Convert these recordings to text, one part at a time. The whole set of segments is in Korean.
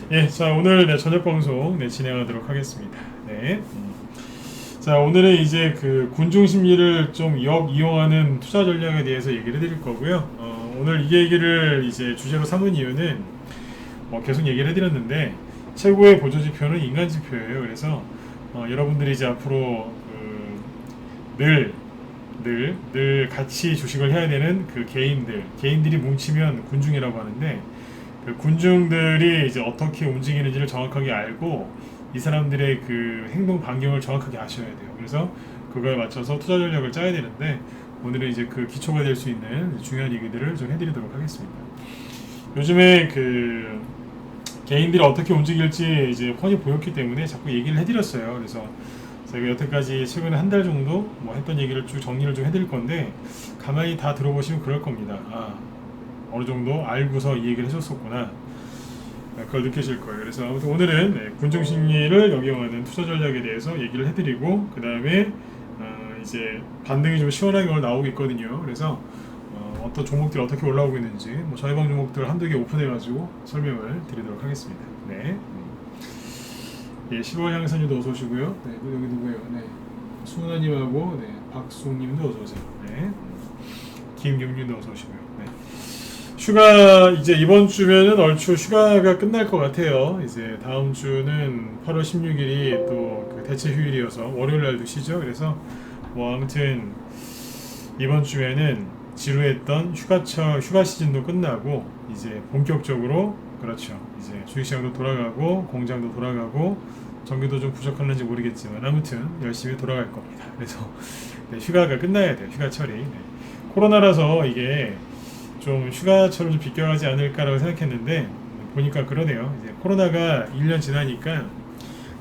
예, 자 오늘 저녁 방송 진행하도록 하겠습니다. 네. 자 오늘은 이제 그 군중 심리를 좀 이용하는 투자 전략에 대해서 얘기를 해드릴 거고요. 오늘 이 얘기를 이제 주제로 삼은 이유는 계속 얘기를 해드렸는데 최고의 보조 지표는 인간 지표예요. 그래서 여러분들이 이제 앞으로 늘 같이 주식을 해야 되는 그 개인들이 뭉치면 군중이라고 하는데 그 군중들이 이제 어떻게 움직이는지를 정확하게 알고 이 사람들의 그 행동 반경을 정확하게 아셔야 돼요. 그래서 그거에 맞춰서 투자 전략을 짜야 되는데 오늘은 이제 그 기초가 될 수 있는 중요한 얘기들을 좀 해드리도록 하겠습니다. 요즘에 그 개인들이 어떻게 움직일지 이제 뻔히 보였기 때문에 자꾸 얘기를 해드렸어요. 그래서 제가 여태까지 최근에 한 달 정도 했던 얘기를 쭉 정리를 좀 해드릴 건데 가만히 다 들어보시면 그럴 겁니다. 어느 정도 알고서 이 얘기를 해줬었구나. 그걸 느끼실 거예요. 그래서 아무튼 오늘은 군중 심리를 역용하는 투자 전략에 대해서 얘기를 해드리고 그 다음에 이제 반등이 좀 시원하게 오늘 나오고 있거든요. 그래서 어떤 종목들이 어떻게 올라오고 있는지 저해방 종목들 한두 개 오픈해가지고 설명을 드리도록 하겠습니다. 네. 예, 10월 향산님도 어서 오시고요. 네, 여기 누구예요? 네, 수은아님하고 박수님도 어서 오세요. 네, 김용님도 어서 오시고요. 네. 휴가 이제 이번 주면은 얼추 휴가가 끝날 것 같아요. 이제 다음 주는 8월 16일이 또그 대체 휴일이어서 월요일 날도 쉬죠. 그래서 아무튼 이번 주에는 지루했던 휴가철 휴가 시즌도 끝나고 이제 본격적으로 그렇죠. 이제 주식시장도 돌아가고 공장도 돌아가고 전기도 좀 부족한지 모르겠지만 아무튼 열심히 돌아갈 겁니다. 그래서 휴가가 끝나야 돼요. 휴가철이. 코로나라서 이게 좀 휴가철을 좀 비껴가지 않을까라고 생각했는데 보니까 그러네요. 이제 코로나가 1년 지나니까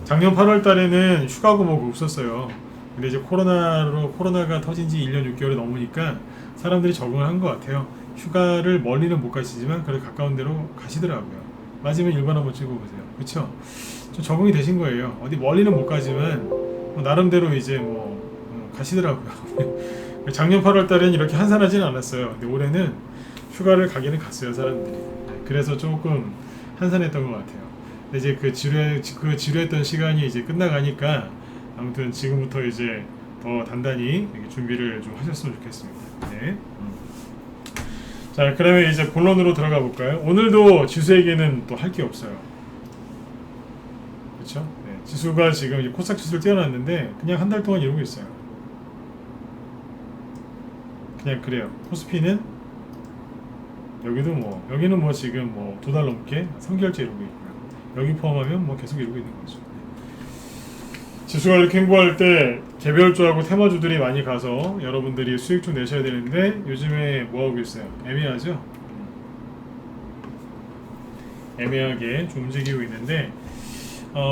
작년 8월 달에는 휴가고 뭐고 없었어요. 근데 이제 코로나가 터진 지 1년 6개월이 넘으니까 사람들이 적응을 한 것 같아요. 휴가를 멀리는 못 가시지만 그래도 가까운 데로 가시더라고요. 맞으면 일반 한번 찍어보세요. 그쵸? 좀 적응이 되신 거예요. 어디 멀리는 못 가지만 나름대로 이제 가시더라고요. 작년 8월 달에는 이렇게 한산하지는 않았어요. 근데 올해는 휴가를 가기는 갔어요, 사람들이. 그래서 조금 한산했던 것 같아요. 근데 이제 그 지루했던 시간이 이제 끝나가니까 아무튼 지금부터 이제 더 단단히 준비를 좀 하셨으면 좋겠습니다. 네. 자, 그러면 이제 본론으로 들어가 볼까요? 오늘도 지수에게는 또 할 게 없어요. 그렇죠? 네. 지수가 지금 이제 코스닥 지수를 떼어놨는데 그냥 한 달 동안 이러고 있어요. 그냥 그래요. 코스피는 여기는 지금 2달 넘게 3개월째 이러고 있고요. 여기 포함하면 계속 이러고 있는 거죠. 지수가 이렇게 행보할 때 개별주하고 테마주들이 많이 가서 여러분들이 수익 좀 내셔야 되는데 요즘에 뭐 하고 있어요? 애매하죠? 애매하게 좀 움직이고 있는데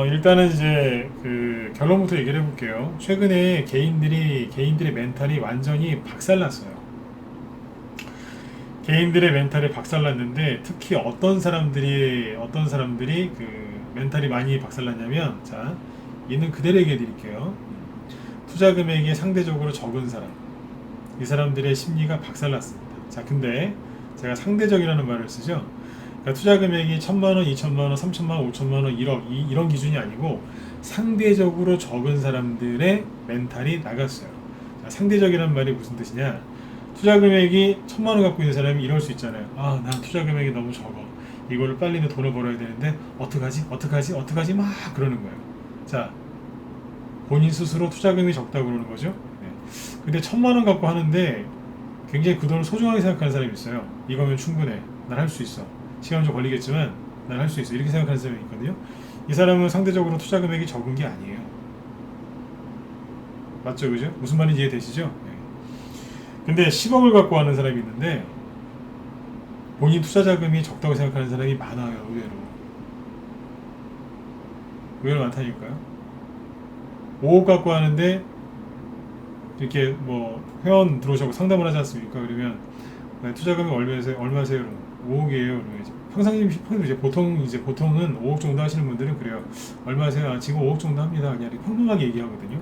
일단은 이제 그 결론부터 얘기를 해볼게요. 최근에 개인들의 멘탈이 완전히 박살났어요. 개인들의 멘탈이 박살났는데 특히 어떤 사람들이 그 멘탈이 많이 박살났냐면 자 있는 그대로 얘기해 드릴게요. 투자 금액이 상대적으로 적은 사람, 이 사람들의 심리가 박살났습니다. 자, 근데 제가 상대적이라는 말을 쓰죠. 그러니까 투자 금액이 1,000만원, 2,000만원, 3,000만원, 5,000만원, 1억 이런 기준이 아니고 상대적으로 적은 사람들의 멘탈이 나갔어요. 자, 상대적이라는 말이 무슨 뜻이냐? 투자 금액이 1,000만원 갖고 있는 사람이 이럴 수 있잖아요. 난 투자 금액이 너무 적어. 이거를 빨리 내 돈을 벌어야 되는데 어떡하지? 막 그러는 거예요. 자, 본인 스스로 투자금이 적다고 그러는 거죠. 네. 근데 1,000만원 갖고 하는데 굉장히 그 돈을 소중하게 생각하는 사람이 있어요. 이거면 충분해. 난 할 수 있어. 시간 좀 걸리겠지만 난 할 수 있어. 이렇게 생각하는 사람이 있거든요. 이 사람은 상대적으로 투자금액이 적은 게 아니에요. 맞죠? 그죠? 무슨 말인지 이해되시죠? 네. 근데 10억을 갖고 하는 사람이 있는데 본인 투자자금이 적다고 생각하는 사람이 많아요. 의외로 많다니까요. 5억 갖고 하는데 이렇게 회원 들어오셔서 상담을 하지 않습니까? 그러면 투자금이 얼마세요? 5억이에요. 평상시 이제 보통은 5억 정도 하시는 분들은 그래요. 얼마세요? 지금 5억 정도 합니다. 그냥 이렇게 평범하게 얘기하거든요.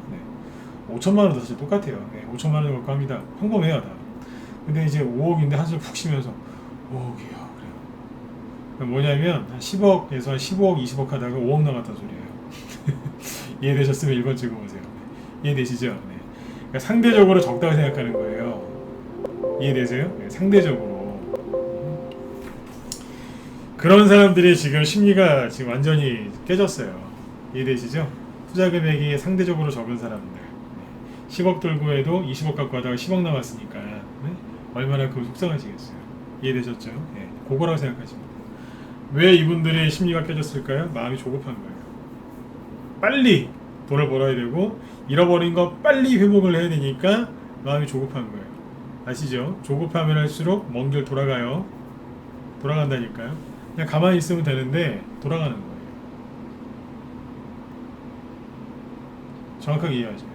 5천만 원도 사실 똑같아요. 5천만 원 갖고 합니다. 평범해요, 다. 근데 이제 5억인데 한숨 푹 쉬면서 5억이요. 그래요. 뭐냐면 한 10억에서 한 15억, 20억 하다가 5억 나갔다 소리예요. 이해되셨으면 1번 찍어보세요. 이해되시죠? 네. 그러니까 상대적으로 적다고 생각하는 거예요. 이해되세요? 네, 상대적으로. 그런 사람들이 지금 심리가 지금 완전히 깨졌어요. 이해되시죠? 투자 금액이 상대적으로 적은 사람들. 10억 들고 해도 20억 갖고 하다가 10억 남았으니까 네? 얼마나 그 속상하시겠어요. 이해되셨죠? 네. 그거라고 생각하시면 돼요. 왜 이분들의 심리가 깨졌을까요? 마음이 조급한 거예요. 빨리 돈을 벌어야 되고 잃어버린 거 빨리 회복을 해야 되니까 마음이 조급한 거예요. 아시죠? 조급하면 할수록 먼 길 돌아가요. 돌아간다니까요. 그냥 가만히 있으면 되는데 돌아가는 거예요. 정확하게 이해하죠.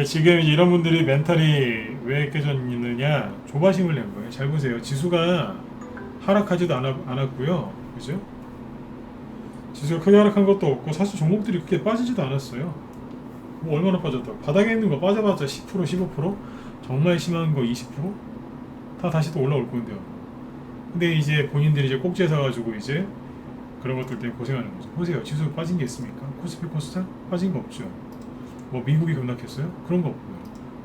지금 이런 분들이 멘탈이 왜 깨졌느냐, 조바심을 낸 거예요. 잘 보세요. 지수가 하락하지도 않았고요. 그죠? 지수가 크게 하락한 것도 없고 사실 종목들이 그렇게 빠지지도 않았어요. 뭐 얼마나 빠졌다고? 바닥에 있는 거 빠져봤자 10%, 15%? 정말 심한 거 20%? 다 다시 또 올라올 건데요. 근데 이제 본인들이 이제 꼭지에 서가지고 이제 그런 것들 때문에 고생하는 거죠. 보세요. 지수 빠진 게 있습니까? 코스피 코스닥 빠진 거 없죠. 뭐 미국이 급락했어요? 그런 거 없고요.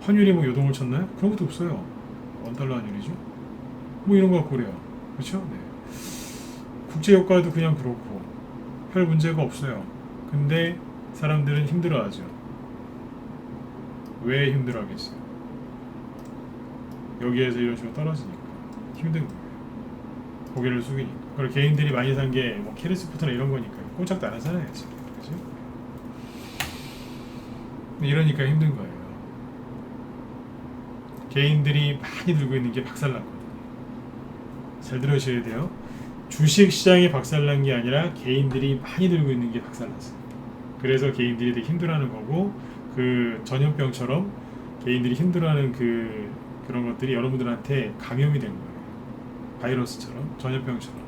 환율이 뭐 요동을 쳤나요? 그런 것도 없어요. 원달러 환율이죠. 뭐 이런 거 갖고 그래요. 그렇죠? 네. 국제 효과도 그냥 그렇고 별 문제가 없어요. 근데 사람들은 힘들어하죠. 왜 힘들어하겠어요? 여기에서 이런 식으로 떨어지니까 힘든 거예요. 고개를 숙이니까. 그리고 개인들이 많이 산 게 뭐 캐리스포트나 이런 거니까요. 꼼짝도 안 하잖아요, 지금. 그죠? 이러니까 힘든 거예요. 개인들이 많이 들고 있는 게 박살났거든요. 잘 들으셔야 돼요. 주식 시장이 박살난 게 아니라 개인들이 많이 들고 있는 게 박살났어요. 그래서 개인들이 되게 힘들어하는 거고, 그 전염병처럼 개인들이 힘들어하는 그런 것들이 여러분들한테 감염이 된 거예요. 바이러스처럼, 전염병처럼.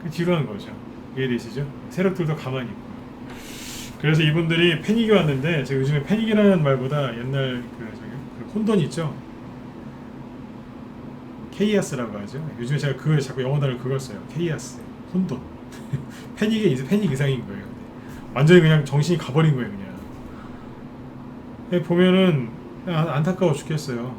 그 지루한 거죠. 이해되시죠? 세력들도 가만히 있고요. 그래서 이분들이 패닉이 왔는데, 제가 요즘에 패닉이라는 말보다 옛날 그 혼돈 있죠? 케이아스라고 하죠. 요즘에 제가 그걸 자꾸 영어 단어를 그걸 써요. 케이아스, 혼돈. 패닉이 이제 패닉 이상인 거예요. 완전히 그냥 정신이 가버린 거예요, 그냥. 보면은 안타까워 죽겠어요.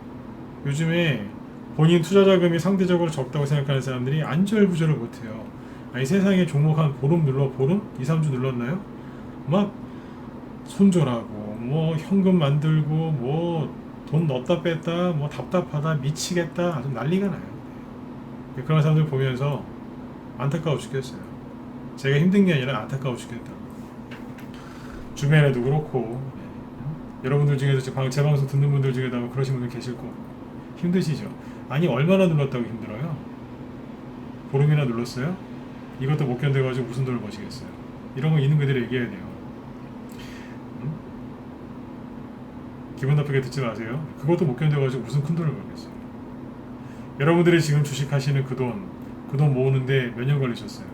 요즘에 본인 투자 자금이 상대적으로 적다고 생각하는 사람들이 안절부절을 못해요. 아니 세상에 종목 한 보름 2, 3주 눌렀나요? 막 손절하고 뭐 현금 만들고 뭐 돈 넣었다 뺐다 뭐 답답하다 미치겠다 아주 난리가 나요. 그런 사람들 보면서 안타까워 죽겠어요. 제가 힘든 게 아니라 안타까워 죽겠다. 주변에도 그렇고 여러분들 중에서 제 방송 듣는 분들 중에도 아마 그러신 분들 계실 거고 힘드시죠? 아니 얼마나 눌렀다고 힘들어요? 보름이나 눌렀어요? 이것도 못 견뎌가지고 무슨 돈을 버시겠어요? 이런 거 있는 그대로 얘기해야 돼요. 기분 나쁘게 듣지 마세요. 그것도 못 견뎌가지고 무슨 큰 돈을 벌겠어요. 여러분들이 지금 주식하시는 그 돈 모으는데 몇 년 걸리셨어요?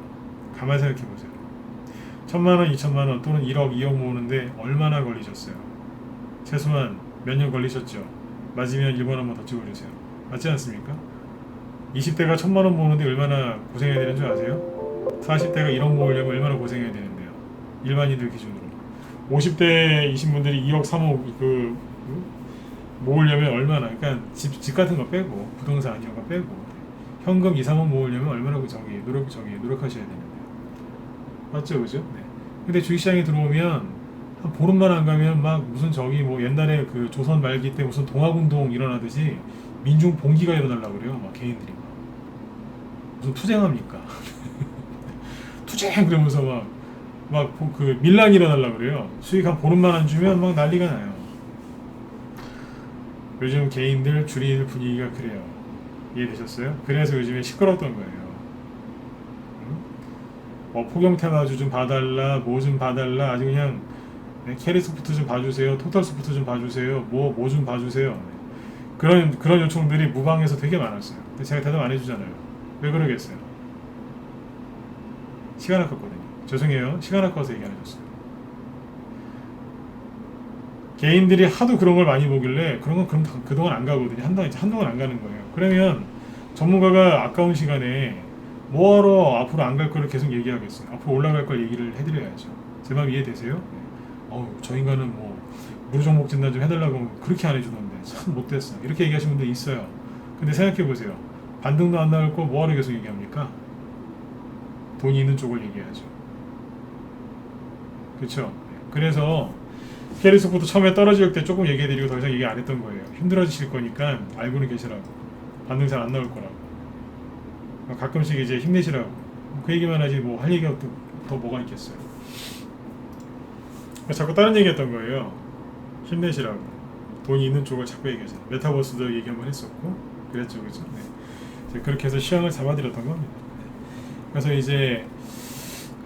가만히 생각해보세요. 1,000만원, 2,000만원 또는 1억, 2억 모으는데 얼마나 걸리셨어요? 최소한 몇 년 걸리셨죠? 맞으면 1번 한번 더 찍어주세요. 맞지 않습니까? 20대가 1,000만원 모으는데 얼마나 고생해야 되는 줄 아세요? 40대가 1억 모으려면 얼마나 고생해야 되는데요? 일반인들 기준으로. 50대이신 분들이 2억, 3억 모으려면 얼마나, 그러니까 집 같은 거 빼고 부동산 이런 거 빼고 현금 2, 3억 모으려면 얼마나 노력하셔야 되는데요. 맞죠, 그죠? 네. 근데 주식시장에 들어오면 한 보름만 안 가면 막 무슨 뭐 옛날에 그 조선 말기 때 무슨 동학운동 일어나듯이 민중 봉기가 일어나려고 그래요. 막 개인들이 무슨 투쟁합니까? 투쟁 그러면서 막 그 밀란이 일어나려고 그래요. 수익 한 보름만 안 주면 막 난리가 나요. 요즘 개인들 줄일 분위기가 그래요. 이해되셨어요? 그래서 요즘에 시끄러웠던 거예요. 뭐 포경테마주 좀 봐달라, 뭐 좀 봐달라, 아주 그냥 캐리소프트 좀 봐주세요, 토탈소프트 좀 봐주세요, 뭐 좀 봐주세요. 그런 요청들이 무방에서 되게 많았어요. 근데 제가 대답 안 해주잖아요. 왜 그러겠어요? 시간 아깝거든요. 죄송해요. 시간 아까워서 얘기 안 해줬어요. 개인들이 하도 그런 걸 많이 보길래 그런 건 그럼 그동안 안 가거든요. 한동안 안 가는 거예요. 그러면 전문가가 아까운 시간에 뭐하러 앞으로 안 갈 거를 계속 얘기하겠어요. 앞으로 올라갈 걸 얘기를 해드려야죠. 제 마음 이해되세요? 네. 저 인간은 뭐 무료 종목 진단 좀 해달라고 하면 그렇게 안 해주던데 참 못됐어. 이렇게 얘기하시는 분들 있어요. 근데 생각해보세요. 반등도 안 나올 거 뭐하러 계속 얘기합니까? 돈이 있는 쪽을 얘기하죠. 그렇죠? 그래서 캐리스부터 처음에 떨어질 때 조금 얘기해드리고 더 이상 얘기 안 했던 거예요. 힘들어지실 거니까 알고는 계시라고. 반등 잘 안 나올 거라고. 가끔씩 이제 힘내시라고. 그 얘기만 하지 뭐 할 얘기가 더 뭐가 있겠어요. 자꾸 다른 얘기했던 거예요. 힘내시라고. 돈이 있는 쪽을 자꾸 얘기하잖아요. 메타버스도 얘기 한번 했었고 그랬죠, 그죠? 네. 그렇게 해서 시황을 잡아드렸던 겁니다. 그래서 이제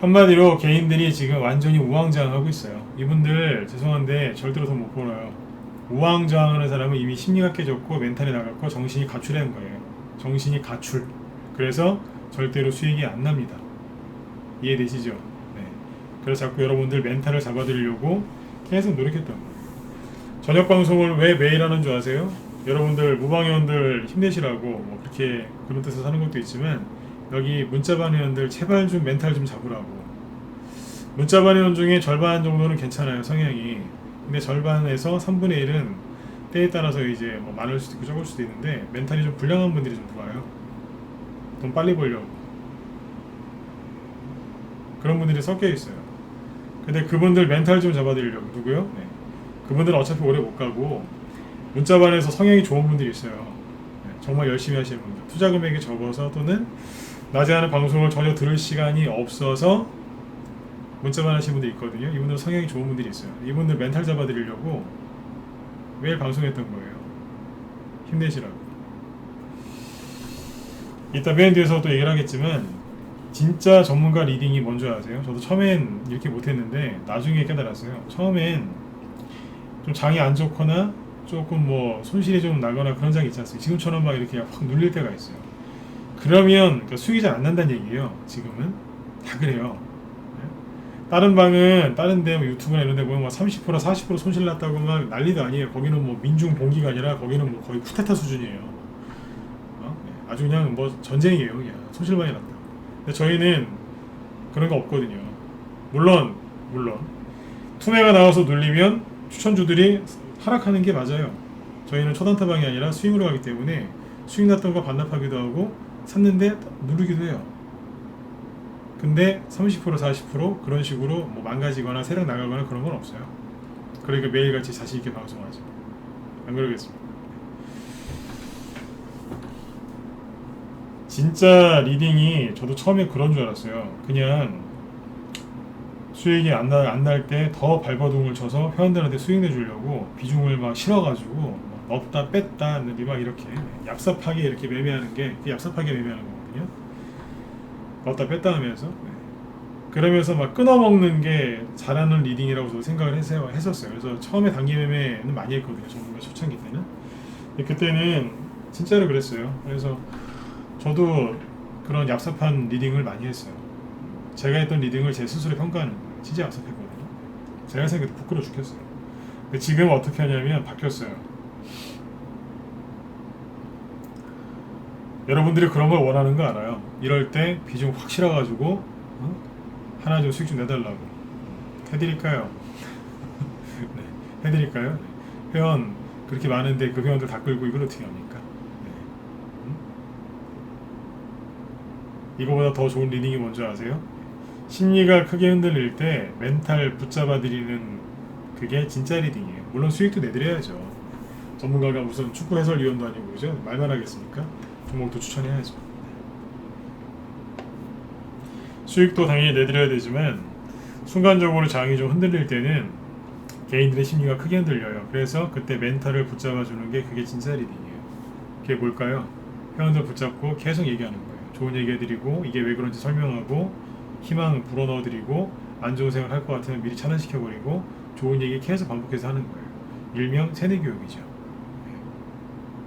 한마디로 개인들이 지금 완전히 우왕좌왕하고 있어요. 이분들 죄송한데 절대로 돈 못 벌어요. 우왕좌왕하는 사람은 이미 심리가 깨졌고 멘탈이 나갔고 정신이 가출한 거예요. 정신이 가출. 그래서 절대로 수익이 안 납니다. 이해되시죠? 네. 그래서 자꾸 여러분들 멘탈을 잡아드리려고 계속 노력했던 거예요. 저녁 방송을 왜 매일 하는 줄 아세요? 여러분들 무방회원들 힘내시라고 뭐 그렇게 그런 뜻에서 하는 것도 있지만 여기 문자반 회원들 제발 좀 멘탈 좀 잡으라고. 문자반 회원 중에 절반 정도는 괜찮아요, 성향이. 근데 절반에서 3분의 1은 때에 따라서 이제 뭐 많을 수도 있고 적을 수도 있는데 멘탈이 좀 불량한 분들이 좀 들어와요. 돈 빨리 벌려고. 그런 분들이 섞여 있어요. 근데 그분들 멘탈 좀 잡아드리려고. 누구요? 네. 그분들은 어차피 오래 못 가고 문자반에서 성향이 좋은 분들이 있어요. 네. 정말 열심히 하시는 분들. 투자 금액이 적어서 또는 낮에 하는 방송을 전혀 들을 시간이 없어서 문자만 하시는 분들이 있거든요. 이분들 성향이 좋은 분들이 있어요. 이분들 멘탈 잡아드리려고 매일 방송했던 거예요. 힘내시라고. 이따 맨 뒤에서 또 얘기를 하겠지만 진짜 전문가 리딩이 뭔지 아세요? 저도 처음엔 이렇게 못했는데 나중에 깨달았어요. 처음엔 좀 장이 안 좋거나 조금 뭐 손실이 좀 나거나 그런 장이 있지 않습니까? 지금처럼 막 이렇게 확 눌릴 때가 있어요. 그러면 그러니까 수익이 잘 안 난다는 얘기예요. 지금은 다 그래요. 다른 방은 다른데 뭐 유튜브나 이런 데 보면 막 30% 40% 손실 났다고 막 난리도 아니에요. 거기는 뭐 민중 봉기가 아니라 거기는 뭐 거의 쿠데타 수준이에요. 아주 그냥 뭐 전쟁이에요. 그냥 손실 많이 났다. 근데 저희는 그런 거 없거든요. 물론 투매가 나와서 눌리면 추천주들이 하락하는 게 맞아요. 저희는 초단타방이 아니라 스윙으로 가기 때문에 수익 났던 거 반납하기도 하고 샀는데 누르기도 해요. 근데 30% 40% 그런 식으로 뭐 망가지거나 세력 나가거나 그런 건 없어요. 그러니까 매일같이 자신 있게 방송하죠. 안 그러겠습니다. 진짜 리딩이 저도 처음에 그런 줄 알았어요. 그냥 수익이 안 날 때 더 발버둥을 쳐서 회원들한테 수익 내주려고 비중을 막 실어가지고 넣었다 뺐다 막 이렇게 얍삽하게 이렇게 매매하는 게 얍삽하게 매매하는 거거든요. 넣었다 뺐다 하면서 그러면서 막 끊어먹는 게 잘하는 리딩이라고 저도 생각을 했었어요. 그래서 처음에 단기 매매는 많이 했거든요. 전문가 초창기 때는. 그때는 진짜로 그랬어요. 그래서 저도 그런 얍삽한 리딩을 많이 했어요. 제가 했던 리딩을 제 스스로 평가하는 거예요. 진짜 얍삽했거든요. 제가 생각해도 부끄러워 죽겠어요. 근데 지금 어떻게 하냐면 바뀌었어요. 여러분들이 그런 걸 원하는 거 알아요. 이럴 때 비중 확 실어가지고 하나 좀 수익 좀 내달라고. 해드릴까요? 네, 해드릴까요? 네. 회원 그렇게 많은데 그 회원들 다 끌고 이걸 어떻게 합니까? 네. 이거보다 더 좋은 리딩이 뭔지 아세요? 심리가 크게 흔들릴 때 멘탈 붙잡아 드리는 그게 진짜 리딩이에요. 물론 수익도 내드려야죠. 전문가가 무슨 축구 해설위원도 아니고 그죠? 말만 하겠습니까? 종목도 추천해야죠. 수익도 당연히 내드려야 되지만 순간적으로 장이 좀 흔들릴 때는 개인들의 심리가 크게 흔들려요. 그래서 그때 멘탈을 붙잡아 주는 게 그게 진짜 리딩이에요. 그게 뭘까요? 회원들 붙잡고 계속 얘기하는 거예요. 좋은 얘기 해드리고 이게 왜 그런지 설명하고 희망 불어넣어드리고 안 좋은 생각 할 것 같으면 미리 차단시켜버리고 좋은 얘기 계속 반복해서 하는 거예요. 일명 세뇌교육이죠.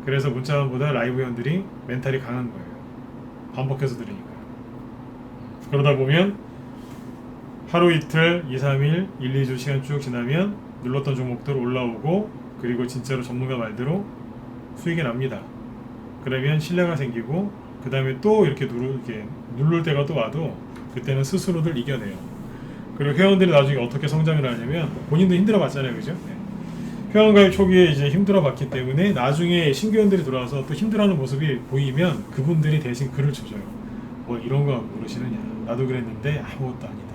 그래서 문자보다 라이브 회원들이 멘탈이 강한 거예요. 반복해서 들으니까요. 그러다 보면 하루 이틀 2, 3일 1, 2주 시간 쭉 지나면 눌렀던 종목들 올라오고 그리고 진짜로 전문가 말대로 수익이 납니다. 그러면 신뢰가 생기고 그 다음에 또 이렇게 누를 때가 또 와도 그때는 스스로들 이겨내요. 그리고 회원들이 나중에 어떻게 성장을 하냐면 본인도 힘들어 봤잖아요, 그죠? 네. 회원가입 초기에 이제 힘들어 봤기 때문에 나중에 신규원들이 들어와서 또 힘들어하는 모습이 보이면 그분들이 대신 글을 쳐줘요. 뭐 이런 거 모르시느냐? 나도 그랬는데 아무것도 아니다.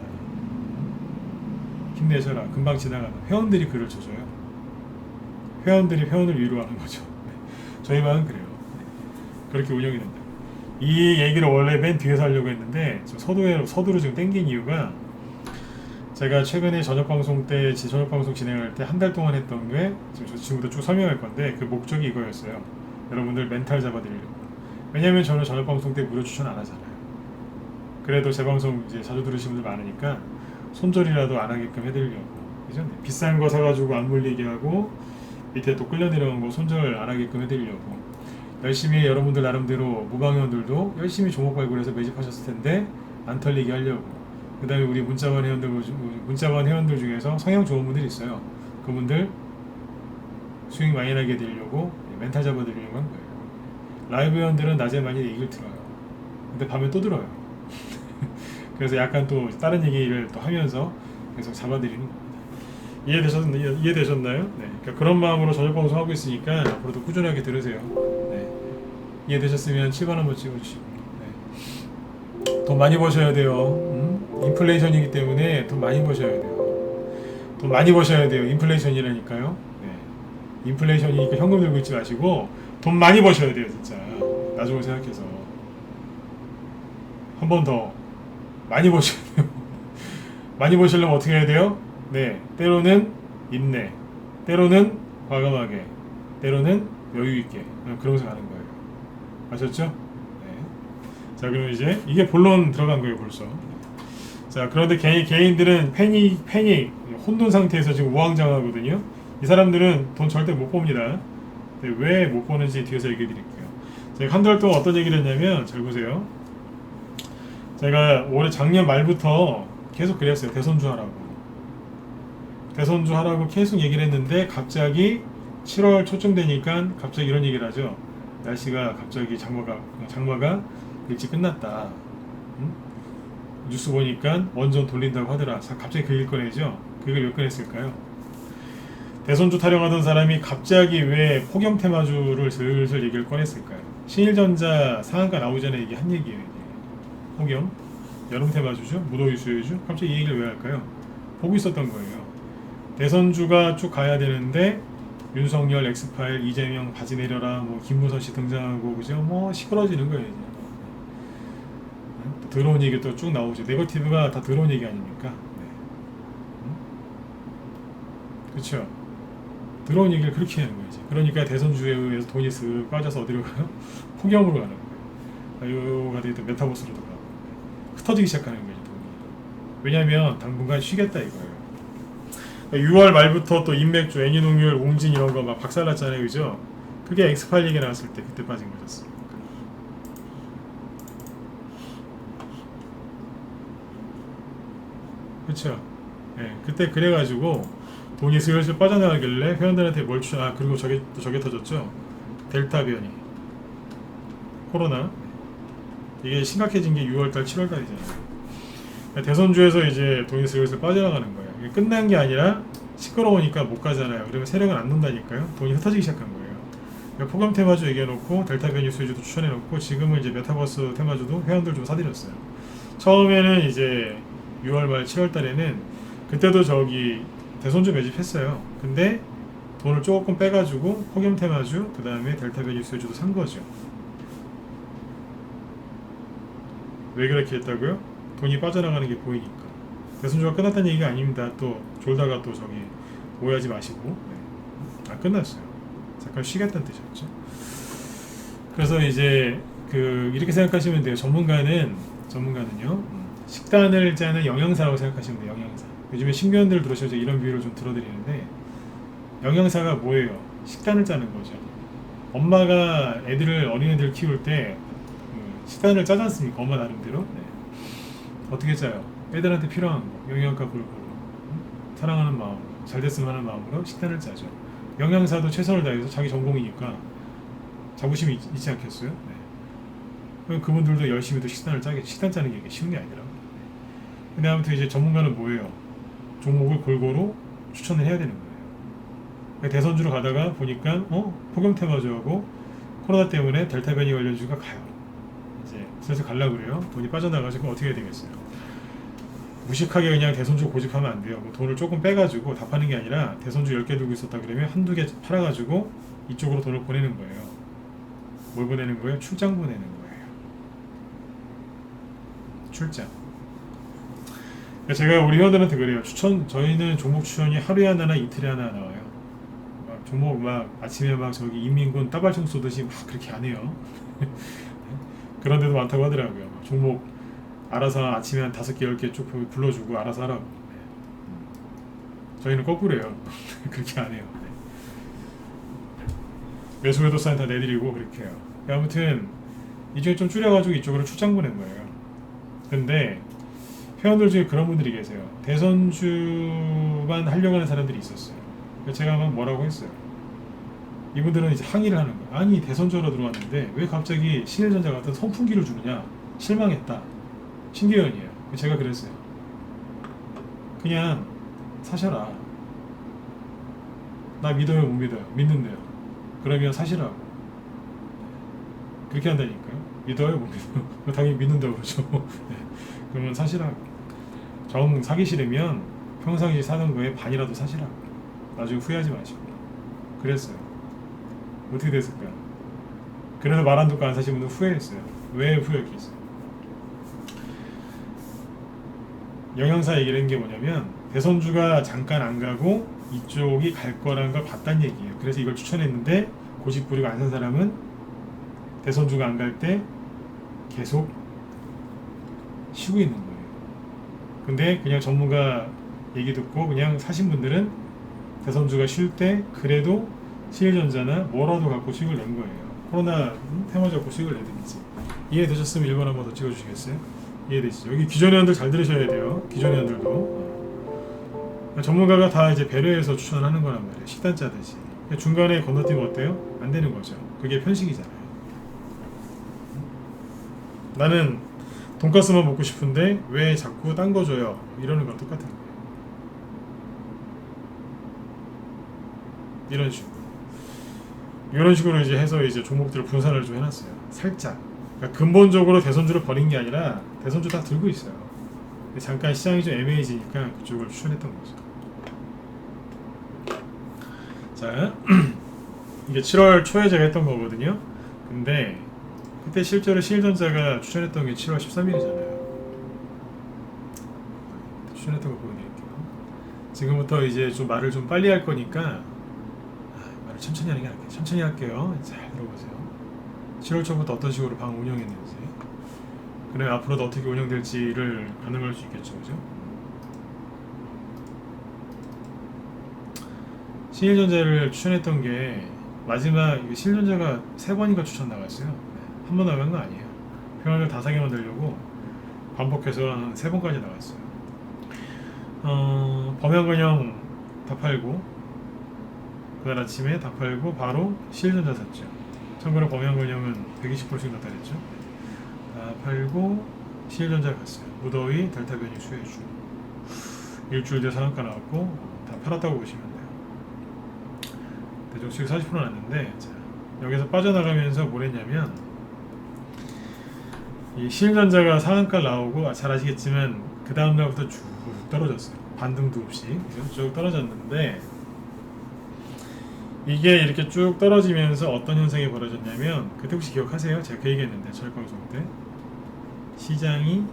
힘내셔라. 금방 지나가다. 회원들이 글을 쳐줘요. 회원들이 회원을 위로하는 거죠. 네. 저희 방은 그래요. 네. 그렇게 운영이 된다. 이 얘기를 원래 맨 뒤에서 하려고 했는데 서두로 지금 땡긴 이유가 제가 최근에 저녁방송 진행할 때 한 달 동안 했던 게 지금부터 쭉 설명할 건데 그 목적이 이거였어요. 여러분들 멘탈 잡아드리려고. 왜냐면 저는 저녁방송 때 무료 추천 안 하잖아요. 그래도 제 방송 이제 자주 들으시는 분들 많으니까 손절이라도 안 하게끔 해드리려고. 그죠? 비싼 거 사가지고 안 물리게 하고 밑에 또 끌려 내려온 거 손절 안 하게끔 해드리려고. 열심히 여러분들 나름대로 무방회원들도 열심히 종목 발굴해서 매집하셨을 텐데 안 털리게 하려고. 그 다음에 우리 문자반 회원들 중에서 성향 좋은 분들이 있어요. 그분들 수익 많이 나게 해드리려고 멘탈 잡아드리려고 한 거예요. 라이브 회원들은 낮에 많이 얘기를 들어요. 근데 밤에 또 들어요. 그래서 약간 또 다른 얘기를 또 하면서 계속 잡아드리는 겁니다. 이해되셨나요? 네. 그러니까 그런 마음으로 저녁 방송 하고 있으니까 앞으로도 꾸준하게 들으세요. 네. 이해되셨으면 7번 한번 찍어주시고. 네. 돈 많이 버셔야 돼요. 인플레이션이기 때문에 돈 많이 버셔야 돼요. 돈 많이 버셔야 돼요. 인플레이션이라니까요. 네. 인플레이션이니까 현금 들고 있지 마시고 돈 많이 버셔야 돼요, 진짜. 나중을 생각해서. 한 번 더 많이 버셔야 돼요. 많이 버시려면 어떻게 해야 돼요? 네, 때로는 인내, 때로는 과감하게, 때로는 여유 있게 그러면서 가는 거예요. 아셨죠? 네. 자, 그럼 이제 이게 본론 들어간 거예요, 벌써. 자, 그런데 개인들은 패닉, 혼돈 상태에서 지금 우왕좌왕하거든요. 이 사람들은 돈 절대 못 봅니다. 왜 못 보는지 뒤에서 얘기해 드릴게요. 제가 한 달 동안 어떤 얘기를 했냐면, 잘 보세요. 제가 올해 작년 말부터 계속 그랬어요. 대선주 하라고 계속 얘기를 했는데 갑자기 7월 초쯤 되니까 갑자기 이런 얘기를 하죠. 날씨가 갑자기 장마가 일찍 끝났다. 뉴스 보니까 원전 돌린다고 하더라. 갑자기 그 얘기를 꺼내죠. 그 얘기를 왜 꺼냈을까요? 대선주 타령하던 사람이 갑자기 왜 폭염 테마주를 슬슬 얘기를 꺼냈을까요? 신일전자 상한가 나오기 전에 이게 한 얘기예요. 폭염, 여름 테마주죠? 무더위 수요주? 갑자기 이 얘기를 왜 할까요? 보고 있었던 거예요. 대선주가 쭉 가야 되는데 윤석열, 엑스파일, 이재명 바지 내려라, 뭐 김무선 씨 등장하고 그죠? 뭐 시끄러지는 거예요. 이제. 더러운 얘기 또 쭉 나오죠. 네거티브가 다 더러운 얘기 아닙니까? 네. 그렇죠. 더러운 얘기를 그렇게 하는 거지. 그러니까 대선주에 의해서 돈이 쓱 빠져서 어디로 가요? 폭염으로 가는 거예요. 아유가 되게 메타버스로도 가고 흩어지기 시작하는 거죠. 돈이. 왜냐하면 당분간 쉬겠다 이거예요. 6월 말부터 또 인맥주, 애니농율, 웅진 이런 거 막 박살났잖아요, 그죠? 그게 엑스파일 얘기 나왔을 때 그때 빠진 거였어요. 그렇죠. 예, 그때 그래가지고 돈이 슬슬 빠져나가길래 회원들한테 그리고 저게 터졌죠. 델타 변이, 코로나. 이게 심각해진 게 6월달, 7월달이잖아요. 대선주에서 이제 돈이 슬슬 빠져나가는 거예요. 이게 끝난 게 아니라 시끄러우니까 못 가잖아요. 그러면 세력은 안 논다니까요. 돈이 흩어지기 시작한 거예요. 그러니까 폭염 테마주 얘기해놓고 델타 변이 수요주도 추천해놓고 지금은 이제 메타버스 테마주도 회원들 좀 사드렸어요. 처음에는 이제 6월 말 7월 달에는 그때도 대선주 매집했어요. 근데 돈을 조금 빼가지고 폭염 테마주 그 다음에 델타 변이 수요주도 산 거죠. 왜 그렇게 했다고요? 돈이 빠져나가는 게 보이니까. 대선주가 끝났다는 얘기가 아닙니다. 또 졸다가 또 오해하지 마시고. 네. 끝났어요. 잠깐 쉬겠다는 뜻이었죠. 그래서 이제 이렇게 생각하시면 돼요. 전문가는요. 식단을 짜는 영양사라고 생각하시면 돼요. 영양사. 요즘에 신규원들 들으셔서 이런 비유를 좀 들어드리는데 영양사가 뭐예요? 식단을 짜는 거죠. 엄마가 어린애들 키울 때 식단을 짜지 않습니까? 엄마 나름대로. 네. 어떻게 짜요? 애들한테 필요한 거, 영양가 골고루 사랑하는 마음, 잘 됐으면 하는 마음으로 식단을 짜죠. 영양사도 최선을 다해서 자기 전공이니까 자부심이 있지 않겠어요? 네. 그럼 그분들도 열심히 또 식단을 짜겠죠. 식단 짜는 게 쉬운 게 아니라고. 근데 아무튼 이제 전문가는 뭐예요? 종목을 골고루 추천을 해야 되는 거예요. 대선주로 가다가 보니까 폭염테마주하고 코로나 때문에 델타 변이 관련주가 가요. 이제 슬슬 가려고 그래요. 돈이 빠져나가지고 어떻게 해야 되겠어요? 무식하게 그냥 대선주 고집하면 안 돼요. 뭐 돈을 조금 빼가지고 다 파는 게 아니라 대선주 10개 들고 있었다 그러면 한두 개 팔아가지고 이쪽으로 돈을 보내는 거예요. 뭘 보내는 거예요? 출장 보내는 거예요. 출장. 제가 우리 회원들한테 그래요. 저희는 종목 추천이 하루에 하나나 이틀에 하나 나와요. 막 종목 막 아침에 막 저기 인민군 따발총 쏘듯이 막 그렇게 안 해요. 그런 데도 많다고 하더라고요. 종목 알아서 아침에 한 5개, 10개 쭉 불러주고 알아서 하라고. 저희는 거꾸로예요. 그렇게 안 해요. 매수매도 사인 다 내드리고 그렇게 해요. 아무튼 이쪽에 좀 줄여가지고 이쪽으로 출장 보낸 거예요. 근데 회원들 중에 그런 분들이 계세요. 대선주만 하려고 하는 사람들이 있었어요. 제가 막 뭐라고 했어요. 이분들은 이제 항의를 하는 거예요. 아니 대선주로 들어왔는데 왜 갑자기 신일전자 같은 선풍기를 주느냐. 실망했다. 신기현이에요. 제가 그랬어요. 그냥 사셔라. 나 믿어요 못 믿어요? 믿는데요. 그러면 사시라고. 그렇게 한다니까요. 믿어요 못 믿어요? 당연히 믿는다고 그러죠. 네. 그러면 사시라고. 정 사기 싫으면 평상시 사는 거에 반이라도 사시라고. 나중에 후회하지 마시고. 그랬어요. 어떻게 됐을까요? 그래서 말 안 듣고 안 사신 분은 후회했어요. 왜 후회했겠어요? 영양사 얘기를 한 게 뭐냐면 대선주가 잠깐 안 가고 이쪽이 갈 거라는 걸 봤다는 얘기예요. 그래서 이걸 추천했는데 고집 부리고 안 산 사람은 대선주가 안 갈 때 계속 쉬고 있는 거예요. 근데 그냥 전문가 얘기 듣고 그냥 사신 분들은 대선주가 쉴 때 그래도 신일전자나 뭐라도 갖고 수익을 낸 거예요. 코로나 테마 잡고 수익을 내든지. 이해되셨으면 1번 한번 더 찍어주시겠어요? 이해되시죠? 여기 기존 회원들 잘 들으셔야 돼요. 기존 회원들도. 전문가가 다 이제 배려해서 추천하는 거란 말이에요. 식단 짜듯이. 중간에 건너뛰면 어때요? 안 되는 거죠. 그게 편식이잖아요. 나는 돈가스만 먹고 싶은데 왜 자꾸 딴 거 줘요? 이러는 거랑 똑같은 거예요. 이런 식으로 이제 해서 이제 종목들을 분산을 좀 해놨어요. 살짝. 그러니까 근본적으로 대선주를 버린 게 아니라 대선주 다 들고 있어요. 잠깐 시장이 좀 애매해지니까 그쪽을 추천했던 거죠. 자, 이게 7월 초에 제가 했던 거거든요. 근데 그때 실제로 신일전자가 추천했던 게 7월 13일이잖아요. 추천했던 거 보여드릴게요. 지금부터 이제 좀 말을 좀 빨리 할 거니까 말을 천천히 하는 게 낫겠죠. 천천히 할게요. 잘 들어보세요. 7월 초부터 어떤 식으로 방 운영했는지, 그래 앞으로도 어떻게 운영될지를 가늠할 수 있겠죠, 그죠? 신일전자를 추천했던 게 마지막 신일전자가 3번인가 추천 나갔어요. 한 번 나간 거 아니에요. 평화를 다 사게 만들려고 반복해서 한 3번까지 나갔어요. 범양건영 다 팔고 그날 아침에 다 팔고 바로 신일전자 샀죠. 참고로 범양건영은 120%씩 나타냈죠. 다 팔고 신일전자 갔어요. 무더위 델타 변이 수혜주. 일주일 뒤에 상한가 나왔고 다 팔았다고 보시면 돼요. 대종수익 40% 났는데, 자, 여기서 빠져나가면서 뭘 했냐면 이 신일전자가 상한가 나오고 잘 아시겠지만 그 다음 날부터 쭉 떨어졌어요. 반등도 없이 쭉 떨어졌는데, 이게 이렇게 쭉 떨어지면서 어떤 현상이 벌어졌냐면, 그때 혹시 기억하세요? 제가 그 얘기했는데 저녁방송 때 시장이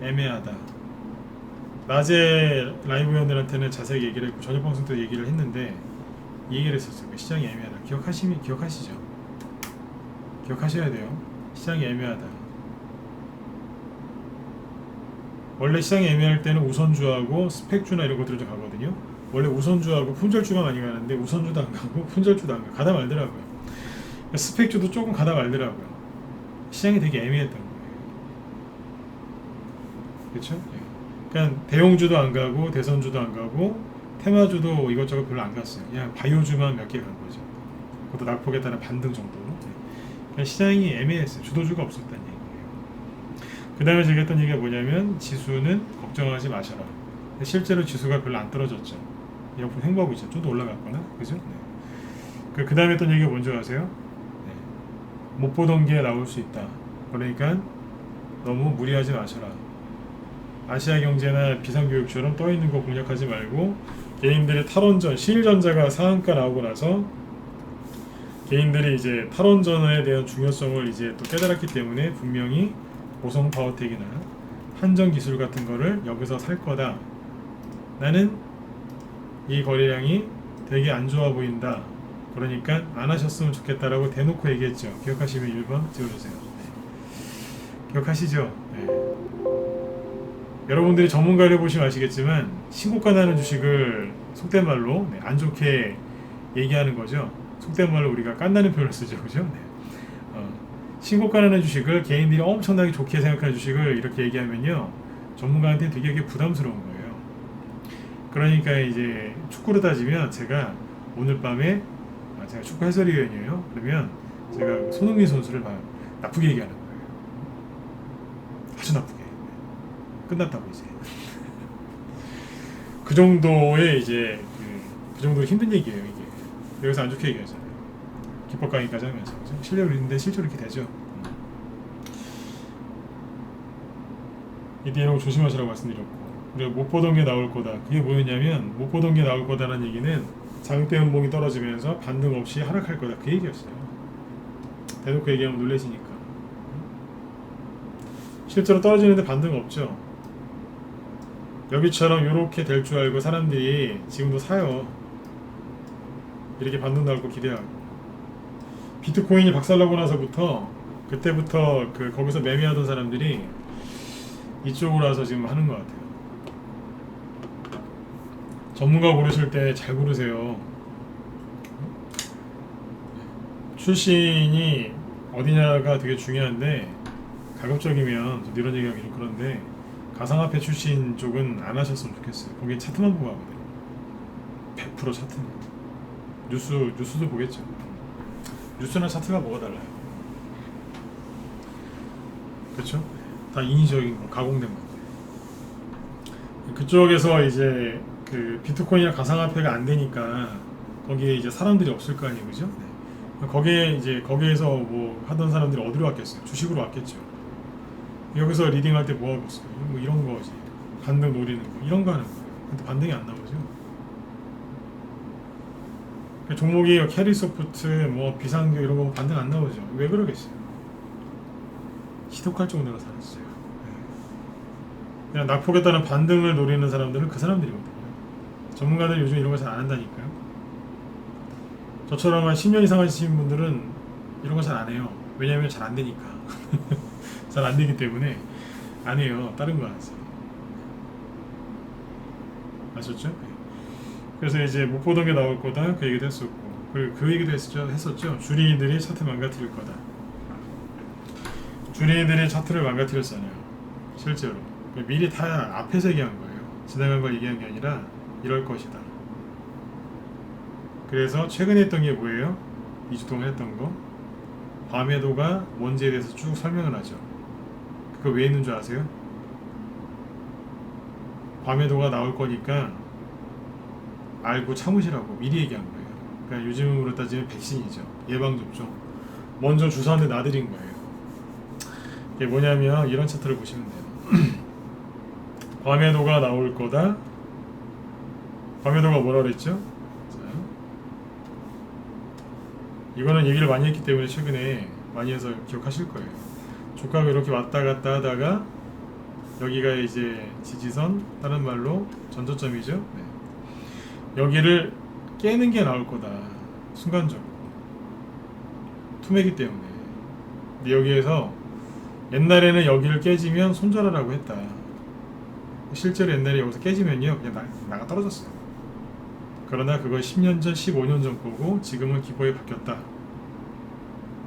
애매하다. 낮에 라이브 회원들한테는 자세히 얘기를 했고 저녁방송 때 얘기를 했는데 이 얘기를 했었어요. 시장이 애매하다. 기억하시죠? 기억하셔야 돼요. 시장이 애매하다. 원래 시장이 애매할 때는 우선주하고 스펙주나 이런 것들을 좀 가거든요. 원래 우선주하고 품절주가 많이 가는데 우선주도 안 가고 품절주도 안 가고 가다 말더라고요. 스펙주도 조금 가다 말더라고요. 시장이 되게 애매했던 거예요. 그렇죠? 그러니까 대용주도 안 가고 대선주도 안 가고 테마주도 이것저것 별로 안 갔어요. 그냥 바이오주만 몇 개 간 거죠. 그것도 낙폭에 따른 반등 정도로. 그러니까 시장이 애매했어요. 주도주가 없었다는 얘기예요. 그 다음에 제가 했던 얘기가 뭐냐면 지수는 걱정하지 마셔라. 실제로 지수가 별로 안 떨어졌죠. 옆으로 횡보하고 있죠. 좀 더 올라갔거나, 그죠? 네. 그 다음에 했던 얘기가 뭔지 아세요? 네. 못 보던 게 나올 수 있다. 그러니까 너무 무리하지 마셔라. 아시아 경제나 비상교육처럼 떠 있는 거 공략하지 말고 개인들이 탈원전, 실전자가 상한가 나오고 나서 개인들이 이제 탈원전에 대한 중요성을 이제 또 깨달았기 때문에 분명히 고성 파워텍이나 한전 기술 같은 거를 여기서 살 거다. 나는 이 거래량이 되게 안 좋아 보인다. 그러니까 안 하셨으면 좋겠다라고 대놓고 얘기했죠. 기억하시면 1번 찍어주세요. 네. 기억하시죠? 네. 여러분들이 전문가를 해보시면 아시겠지만 신고가 나는 주식을 속된 말로 안 좋게 얘기하는 거죠. 속된 말로 우리가 깐다는 표현을 쓰죠. 그죠? 네. 신고가 나는 주식을 개인들이 엄청나게 좋게 생각하는 주식을 이렇게 얘기하면요. 전문가한테 되게 부담스러운 거예요. 그러니까 이제 축구로 따지면 제가 오늘 밤에 제가 축구 해설위원이에요. 그러면 제가 손흥민 선수를 막 나쁘게 얘기하는 거예요. 아주 나쁘게. 끝났다고 이제. 그 정도의 이제 그 정도로 힘든 얘기예요 이게. 여기서 안 좋게 얘기하잖아요. 기법 강의까지 하면서 그죠? 실력이 있는데 실제로 이렇게 되죠. 이 내용 조심하시라고 말씀드렸고, 그리고 못 보던 게 나올 거다. 그게 뭐였냐면 못 보던 게 나올 거다라는 얘기는 장대 연봉이 떨어지면서 반등 없이 하락할 거다 그 얘기였어요. 대놓고 얘기하면 놀라시니까. 실제로 떨어지는데 반등 없죠. 여기처럼 이렇게 될 줄 알고 사람들이 지금도 사요. 이렇게 반등 나올 거 기대하고. 비트코인이 박살나고 나서부터 그때부터 거기서 매매하던 사람들이 이쪽으로 와서 지금 하는 것 같아요. 전문가 고르실 때 잘 고르세요. 출신이 어디냐가 되게 중요한데 가급적이면 이런 얘기하기 좀 그런데 가상화폐 출신 쪽은 안 하셨으면 좋겠어요. 거기에 차트만 보고 하거든요. 100% 차트는. 뉴스도 보겠죠. 뉴스나 차트가 뭐가 달라요? 그렇죠? 다 인위적인 거, 가공된 거. 그쪽에서 이제 그 비트코인이나 가상화폐가 안 되니까 거기에 이제 사람들이 없을 거 아니에요, 그죠? 네. 거기에서 뭐 하던 사람들이 어디로 왔겠어요? 주식으로 왔겠죠. 여기서 리딩할 때 뭐 하고 있어요? 뭐 이런 거지. 반등 노리는 거, 이런 거 하는 거예요. 근데 반등이 안 나오죠. 종목이 캐리소프트, 뭐 비상교 이런 거 반등 안 나오죠. 왜 그러겠어요? 시독할 정도로 살았어요. 그냥 낙폭에 따른 반등을 노리는 사람들은 그 사람들이거든요. 전문가들 요즘 이런 거 잘 안 한다니까요. 저처럼 한 10년 이상 하신 분들은 이런 거 잘 안 해요. 왜냐하면 잘 안 되니까. 잘 안 되기 때문에 안 해요. 다른 거 하세요. 아셨죠? 그래서 이제 못 보던 게 나올 거다 그 얘기도 했었고, 그리고 그 얘기도 했었죠. 주린이들이 차트 망가뜨릴 거다. 주린이들이 차트를 망가뜨렸잖아요. 실제로 미리 다 앞에서 얘기한 거예요. 지나간 걸 얘기한 게 아니라 이럴 것이다. 그래서 최근에 했던 게 뭐예요? 2주 동안 했던 거 과매도가 뭔지에 대해서 쭉 설명을 하죠. 그거 왜 있는 줄 아세요? 과매도가 나올 거니까 알고 참으시라고 미리 얘기한 거예요. 그러니까 요즘으로 따지면 백신이죠. 예방접종. 먼저 주사한테 놔드린 거예요. 이게 뭐냐면 이런 차트를 보시면 돼요. 과매도가 나올 거다. 과매도가 뭐라 그랬죠? 자, 이거는 얘기를 많이 했기 때문에 최근에 많이 해서 기억하실 거예요. 주가가 이렇게 왔다 갔다 하다가 여기가 이제 지지선, 다른 말로 전저점이죠. 네. 여기를 깨는 게 나올 거다. 순간적으로. 투매기 때문에. 근데 여기에서 옛날에는 여기를 깨지면 손절하라고 했다. 실제로 옛날에 여기서 깨지면요 그냥 나가 떨어졌어요. 그러나 그걸 10년 전, 15년 전 거고 지금은 기법이 바뀌었다.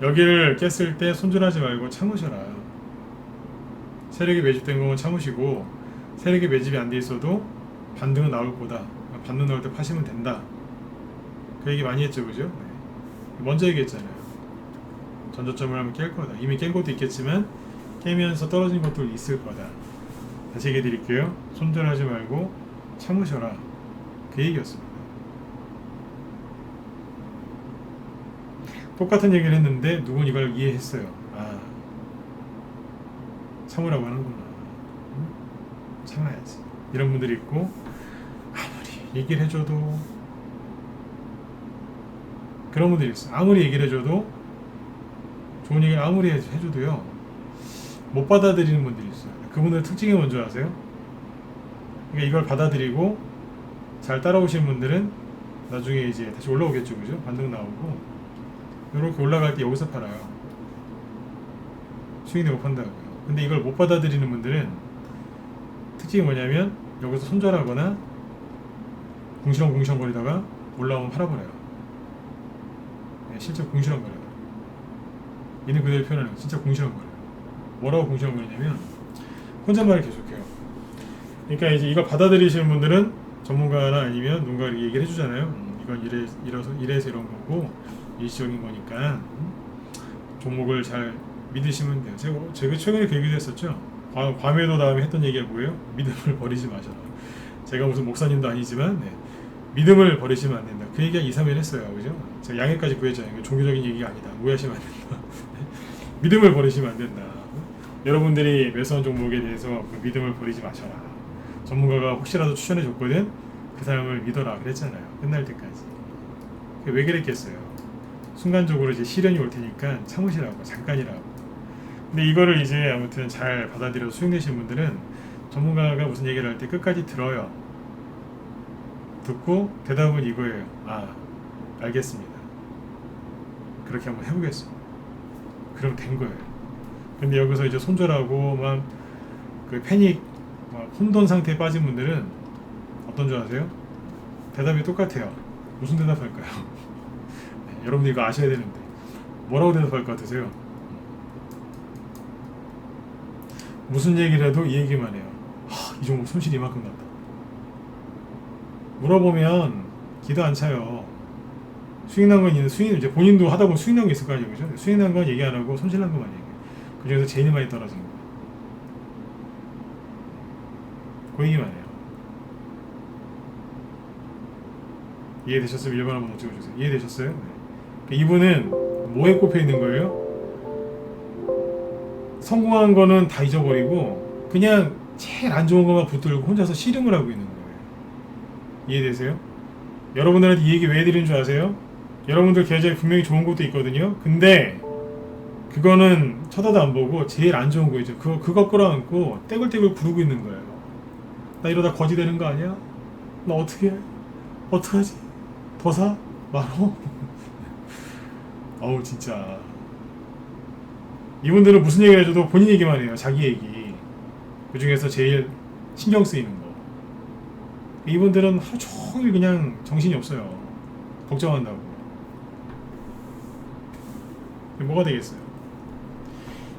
여기를 깼을 때 손절하지 말고 참으셔라. 세력이 매집된 건 참으시고, 세력이 매집이 안 돼 있어도 반등은 나올 거다. 반등 나올 때 파시면 된다. 그 얘기 많이 했죠, 그죠? 네. 먼저 얘기했잖아요. 전저점을 하면 깰 거다. 이미 깬 것도 있겠지만 깨면서 떨어진 것도 있을 거다. 다시 얘기해 드릴게요. 손절하지 말고 참으셔라. 그 얘기였습니다. 똑같은 얘기를 했는데 누군 이걸 이해했어요. 아, 참으라고 하는구나. 참아야지. 이런 분들이 있고, 아무리 얘기를 해줘도, 그런 분들이 있어요. 아무리 얘기를 해줘도, 좋은 얘기를 아무리 해줘도요, 못 받아들이는 분들이 있어요. 그분들 특징이 뭔지 아세요? 그러니까 이걸 받아들이고 잘 따라오시는 분들은 나중에 이제 다시 올라오겠죠, 그죠? 반등 나오고 이렇게 올라갈 때 여기서 팔아요. 수익 내고 판다고요. 근데 이걸 못 받아들이는 분들은 특징이 뭐냐면 여기서 손절하거나 궁시렁궁시렁거리다가 올라오면 팔아버려요. 네, 실제 궁시렁거려요. 있는 그대로 표현하는 거 진짜 궁시렁거려요. 뭐라고 궁시렁거리냐면 혼잣말을 계속해요. 그러니까 이제 이걸 받아들이시는 분들은 전문가나 아니면 누군가 얘기를 해주잖아요. 이건 이래서 이런 거고 일시적인 거니까 종목을 잘 믿으시면 돼요. 제가 최근에 그 얘기도 했었죠. 과매도 다음에 했던 얘기가 뭐예요? 믿음을 버리지 마셔라. 제가 무슨 목사님도 아니지만 믿음을 버리시면 안 된다. 그 얘기 한 2, 3일 했어요. 그죠? 제가 양해까지 구했잖아요. 종교적인 얘기가 아니다. 오해하시면 안 된다. 믿음을 버리시면 안 된다. 여러분들이 매수한 종목에 대해서 그 믿음을 버리지 마셔라. 전문가가 혹시라도 추천해 줬거든 그 사람을 믿어라 그랬잖아요. 끝날 때까지. 왜 그랬겠어요? 순간적으로 이제 시련이 올 테니까 참으시라고, 잠깐이라고. 근데 이거를 이제 아무튼 잘 받아들여서 수익 내신 분들은 전문가가 무슨 얘기를 할 때 끝까지 들어요. 듣고 대답은 이거예요. 아, 알겠습니다. 그렇게 한번 해보겠습니다. 그럼 된 거예요. 근데 여기서 이제 손절하고 막 그 패닉, 막 혼돈 상태에 빠진 분들은 어떤 줄 아세요? 대답이 똑같아요. 무슨 대답할까요? 네, 여러분들 이거 아셔야 되는데 뭐라고 대답할 것 같으세요? 무슨 얘기를 해도 이 얘기만 해요. 이 종목 손실이 이만큼 났다. 물어보면 기도 안 차요. 수익 난 건 있는 수익 이제 본인도 하다 보면 수익 난 게 있을 거 아니에요, 그죠? 수익 난 건 얘기 안 하고 손실 난 것만 얘기해요. 그 중에서 제일 많이 떨어진 거. 그 얘기만 해요. 이해되셨으면 1번 한번 찍어주세요. 이해되셨어요? 네. 그러니까 이분은 뭐에 꼽혀 있는 거예요? 성공한 거는 다 잊어버리고 그냥 제일 안 좋은 것만 붙들고 혼자서 씨름을 하고 있는 거예요. 이해되세요? 여러분들한테 이 얘기 왜 드리는 줄 아세요? 여러분들 계좌에 분명히 좋은 것도 있거든요. 근데 그거는 쳐다도 안 보고 제일 안 좋은 거죠. 그거 끌어안고 떼굴떼굴 부르고 있는 거예요. 나 이러다 거지 되는 거 아니야? 나 어떻게 해? 어떡하지? 더 사? 말어? 어우 진짜 이분들은 무슨 얘기를 해줘도 본인 얘기만 해요. 자기 얘기. 그 중에서 제일 신경 쓰이는 거. 이분들은 하루 종일 그냥 정신이 없어요. 걱정한다고. 뭐가 되겠어요?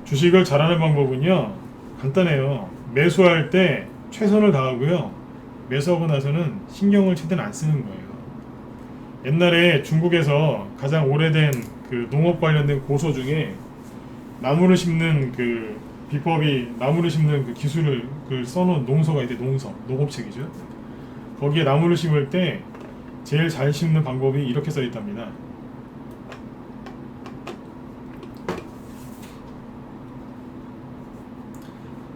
주식을 잘하는 방법은요 간단해요. 매수할 때 최선을 다하고요, 매수하고 나서는 신경을 최대한 안 쓰는 거예요. 옛날에 중국에서 가장 오래된 그 농업 관련된 고서 중에 나무를 심는 그 비법이, 나무를 심는 그 기술을 그 써놓은 농서가 있대. 농업책이죠. 거기에 나무를 심을 때 제일 잘 심는 방법이 이렇게 써 있답니다.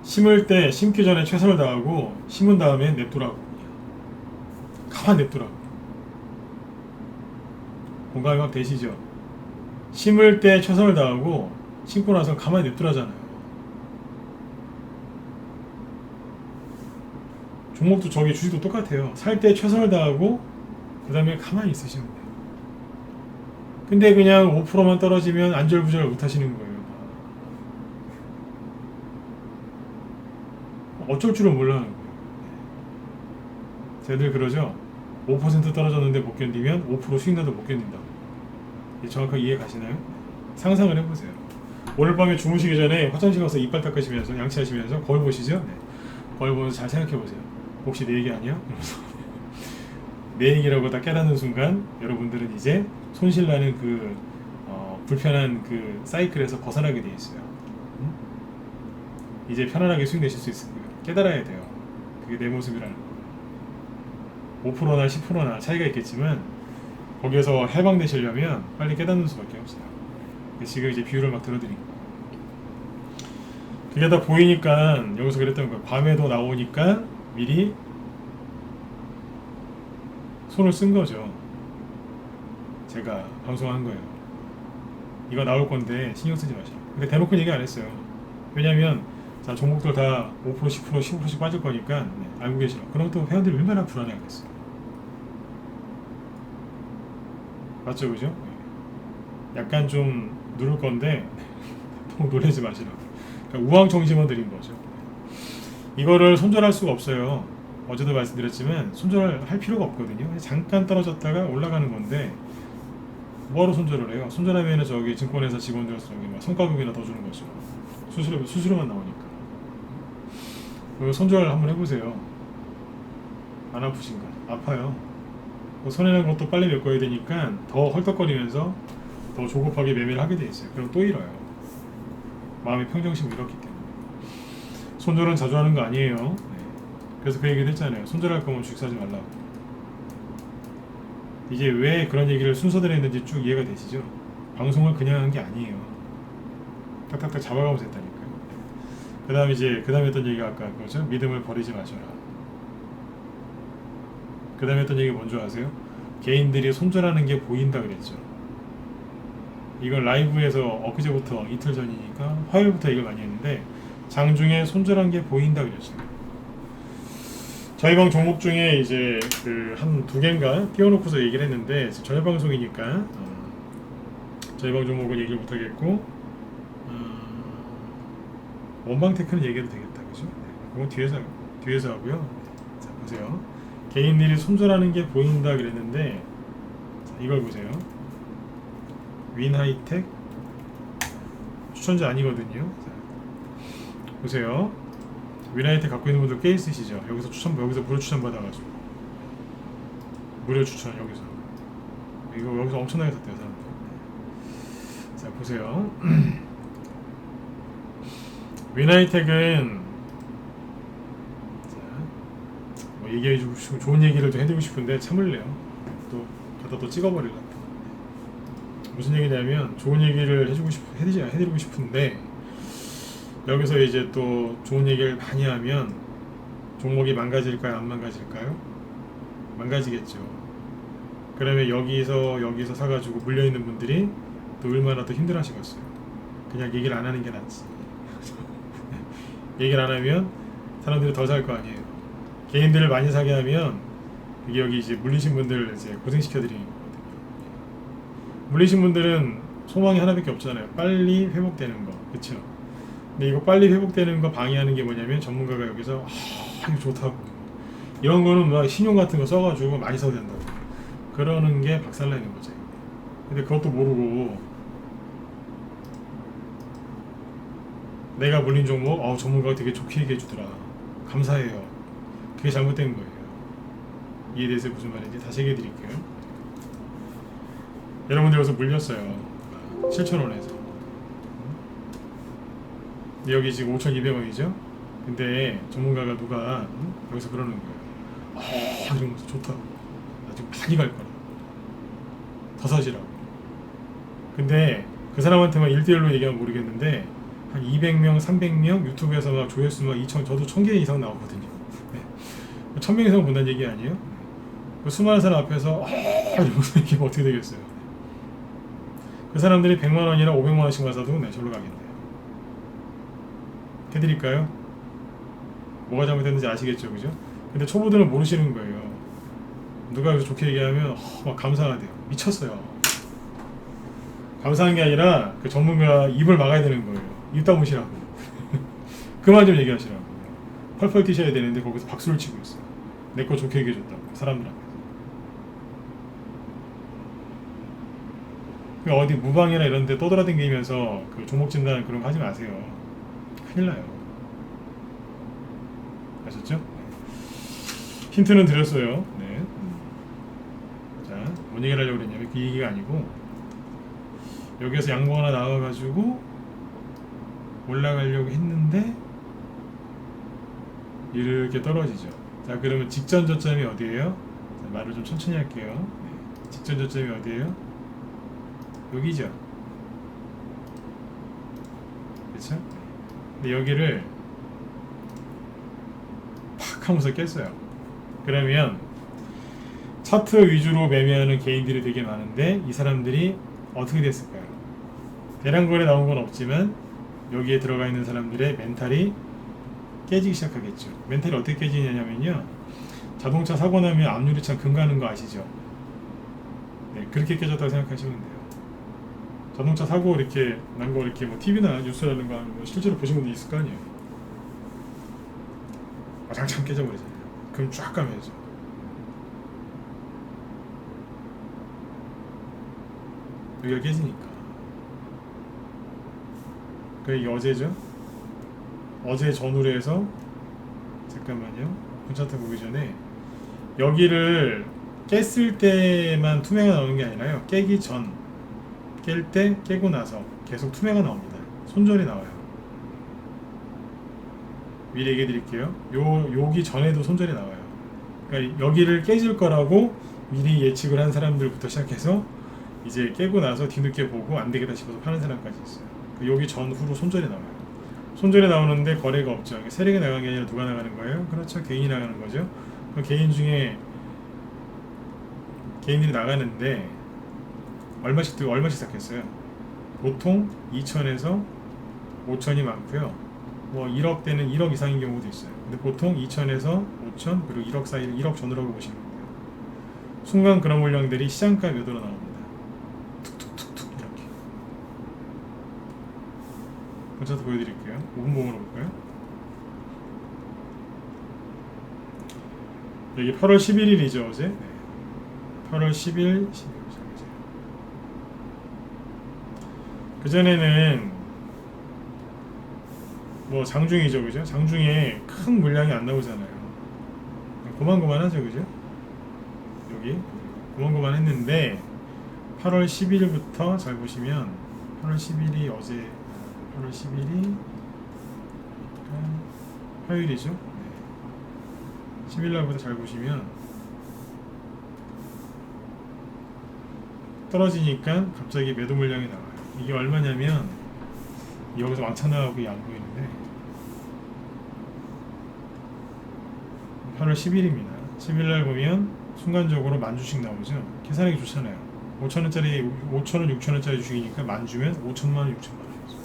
심을 때 심기 전에 최선을 다하고 심은 다음에 냅두라고. 가만 냅두라고. 공감이 막 되시죠? 심을 때 최선을 다하고 심고 나서 가만히 냅두라잖아요. 종목도 저기 주식도 똑같아요. 살 때 최선을 다하고 그 다음에 가만히 있으시면 돼요. 근데 그냥 5%만 떨어지면 안절부절 못 하시는 거예요. 어쩔 줄은 몰라는 거예요. 쟤들 그러죠? 5% 떨어졌는데 못 견디면 5% 수익 나도 못 견딘다고. 정확하게 이해 가시나요? 상상을 해보세요. 오늘 밤에 주무시기 전에 화장실 가서 이빨 닦으시면서 양치하시면서 거울 보시죠? 네. 거울 보면서 잘 생각해보세요. 혹시 내 얘기 아니야? 내 얘기라고 딱 깨닫는 순간 여러분들은 이제 손실나는 그 불편한 그 사이클에서 벗어나게 돼 있어요. 이제 편안하게 수행되실 수 있을 거예요. 깨달아야 돼요. 그게 내 모습이라는 거. 5%나 10%나 차이가 있겠지만 거기에서 해방되시려면 빨리 깨닫는 수밖에 없어요. 지금 이제 비유를 막 들어드린 거예요. 그게 다 보이니까 여기서 그랬던 거예요. 밤에도 나오니까 미리 손을 쓴 거죠. 제가 방송한 거예요. 이거 나올 건데 신경 쓰지 마시라. 근데 대놓고 얘기 안 했어요. 왜냐면 자, 종목들 다 5%, 10%, 15%씩 빠질 거니까 알고 계시라. 그럼 또 회원들이 얼마나 불안해하겠어요. 맞죠, 그죠? 약간 좀 누를 건데 너무 놀라지 마시라. 그러니까 우왕청심을 드린 거죠. 이거를 손절할 수가 없어요. 어제도 말씀드렸지만 손절할 필요가 없거든요. 잠깐 떨어졌다가 올라가는 건데 뭐하러 손절을 해요? 손절하면 저기 증권회사 직원들한테 저기 막 성과급이나 더 주는 거죠. 수수료만 나오니까. 그리고 손절 한번 해보세요. 안 아프신가? 아파요. 손해난 것도 빨리 메꿔야 되니까 더 헐떡거리면서 더 조급하게 매매를 하게 돼 있어요. 그럼 또 잃어요. 마음의 평정심이 잃었기 때문에. 손절은 자주 하는 거 아니에요. 네. 그래서 그 얘기를 했잖아요. 손절할 거면 주식 사지 말라고. 이제 왜 그런 얘기를 순서대로 했는지 쭉 이해가 되시죠? 방송을 그냥 한 게 아니에요. 딱딱딱 잡아가면서 했다니까요. 그 다음에 했던 얘기가 아까 그거죠? 믿음을 버리지 마셔라. 그 다음에 했던 얘기 뭔지 아세요? 개인들이 손절하는 게 보인다 그랬죠. 이건 라이브에서 엊그제부터 이틀 전이니까 화요일부터 이걸 많이 했는데 장중에 손절한 게 보인다 그랬어요. 저희 방 종목 중에 이제 그 한 두 개인가 띄워놓고서 얘기를 했는데 저희 방송이니까 저희 방 종목은 얘기를 못하겠고 원방테크는 얘기해도 되겠다, 그죠? 네, 그건 뒤에서 하고요. 자, 보세요. 개인들이 손절하는 게 보인다 그랬는데 자, 이걸 보세요. 윈하이텍 추천자 아니거든요. 자, 보세요. 윈하이텍 갖고 있는 분들 꽤 있으시죠? 여기서 무료 추천 받아가지고 무료 추천 여기서 엄청나게 샀대요 사람들. 자, 보세요. 윈하이텍은 뭐 얘기해주고 싶고 좋은 얘기를 좀 해드리고 싶은데 참을래요. 또 갖다 또 찍어버리려고. 무슨 얘기냐면 좋은 얘기를 해드리고 싶은데 여기서 이제 또 좋은 얘기를 많이 하면 종목이 망가질까요? 안 망가질까요? 망가지겠죠. 그러면 여기서 사가지고 물려있는 분들이 또 얼마나 또 힘들어하시겠어요. 그냥 얘기를 안 하는 게 낫지. 얘기를 안 하면 사람들이 더 살 거 아니에요. 개인들을 많이 사게 하면 이게 여기 이제 물리신 분들 이제 고생시켜드리는 거거든요. 물리신 분들은 소망이 하나밖에 없잖아요. 빨리 회복되는 거, 그렇죠? 근데 이거 빨리 회복되는 거 방해하는 게 뭐냐면 전문가가 여기서 이거 좋다고 이런 거는 막 신용 같은 거 써가지고 많이 써도 된다고 그러는 게 박살나는 거죠. 근데 그것도 모르고 내가 물린 종목 전문가가 되게 좋게 얘기해 주더라. 감사해요. 그게 잘못된 거예요. 이에 대해서 무슨 말인지 다시 얘기해 드릴게요. 여러분들 여기서 물렸어요. 7,000원에서. 여기 지금 5,200원이죠. 근데 전문가가 누가 여기서 그러는 거예요. 이러면서 좋다. 나 지금 많이 갈 거라. 더 사시라고. 근데 그 사람한테만 1대1로 얘기하면 모르겠는데 한 200명, 300명 유튜브에서 막 조회수 막 2,000, 저도 1,000개 이상 나오거든요. 네. 1,000명 이상 본다는 얘기 아니에요? 그 수많은 사람 앞에서 이러면서 얘기하면 어떻게 되겠어요? 그 사람들이 100만 원이나 500만 원씩만 사도 절로 가겠네요. 해드릴까요? 뭐가 잘못됐는지 아시겠죠, 그죠? 근데 초보들은 모르시는 거예요. 누가 여기서 좋게 얘기하면 막 감사하대요. 미쳤어요. 감사한 게 아니라 그 전문가 입을 막아야 되는 거예요. 입 다무시라고. 그만 좀 얘기하시라고. 펄펄 뛰셔야 되는데 거기서 박수를 치고 있어요. 내 거 좋게 얘기해줬다고 사람들 앞에서. 어디 무방이나 이런 데 떠돌아다니면서 그 종목 진단 그런 거 하지 마세요. 큰일 나요. 아셨죠? 힌트는 드렸어요. 네. 자, 뭔 얘기를 하려고 그랬냐면 그 얘기가 아니고 여기에서 양봉 하나 나와가지고 올라가려고 했는데 이렇게 떨어지죠. 자, 그러면 직전 저점이 어디예요? 자, 말을 좀 천천히 할게요. 네. 직전 저점이 어디예요? 여기죠. 그렇죠? 근데 여기를 팍 하면서 깼어요. 그러면 차트 위주로 매매하는 개인들이 되게 많은데 이 사람들이 어떻게 됐을까요? 대량거래 나온 건 없지만 여기에 들어가 있는 사람들의 멘탈이 깨지기 시작하겠죠. 멘탈이 어떻게 깨지냐면요, 자동차 사고 나면 앞유리창 금가는 거 아시죠? 네, 그렇게 깨졌다고 생각하시면 돼요. 자동차 사고 이렇게 난 거 이렇게 뭐 TV나 뉴스라는 거 뭐 실제로 보신 분도 있을 거 아니에요. 와장창 깨져버리잖아요. 그럼 쫙 가면서 여기가 깨지니까. 그게 어제죠? 어제 전후로 해서 잠깐만요. 콘차트 보기 전에 여기를 깼을 때만 투매가 나오는 게 아니라요. 깨기 전, 깰 때, 깨고 나서 계속 투매가 나옵니다. 손절이 나와요. 미리 얘기해 드릴게요. 여기 전에도 손절이 나와요. 그러니까 여기를 깨질 거라고 미리 예측을 한 사람들부터 시작해서 이제 깨고 나서 뒤늦게 보고 안 되겠다 싶어서 파는 사람까지 있어요. 여기 전후로 손절이 나와요. 손절이 나오는데 거래가 없죠. 세력이 나가는 게 아니라 누가 나가는 거예요? 그렇죠. 개인이 나가는 거죠. 그 개인 중에 개인들이 나가는데 얼마씩 시작했어요? 보통 2천에서 5천이 많고요. 뭐 1억 대는 1억 이상인 경우도 있어요. 근데 보통 2천에서 5천 그리고 1억 사이를 1억 전후라고 보시면 돼요. 순간 그런 물량들이 시장가 매도로 나옵니다. 툭툭툭툭 이렇게. 먼저 보여드릴게요. 5분봉으로 볼까요? 여기 8월 11일이죠 어제. 네. 8월 10일, 12일. 그 전에는 뭐 장중이죠, 그죠? 장중에 큰 물량이 안 나오잖아요. 고만고만하죠, 그죠? 여기 고만고만했는데 8월 10일부터 잘 보시면 8월 10일이 어제 8월 10일이 화요일이죠. 네. 10일날부터 잘 보시면 떨어지니까 갑자기 매도 물량이 나와요. 이게 얼마냐면 여기서 왕창 나가고 이게 안 보이는데 8월 10일입니다. 10일날 보면 순간적으로 10,000주씩 나오죠. 계산하기 좋잖아요. 5천원짜리 5천원 6천원짜리 주식이니까 10,000주면 5천만원 6천만원이죠.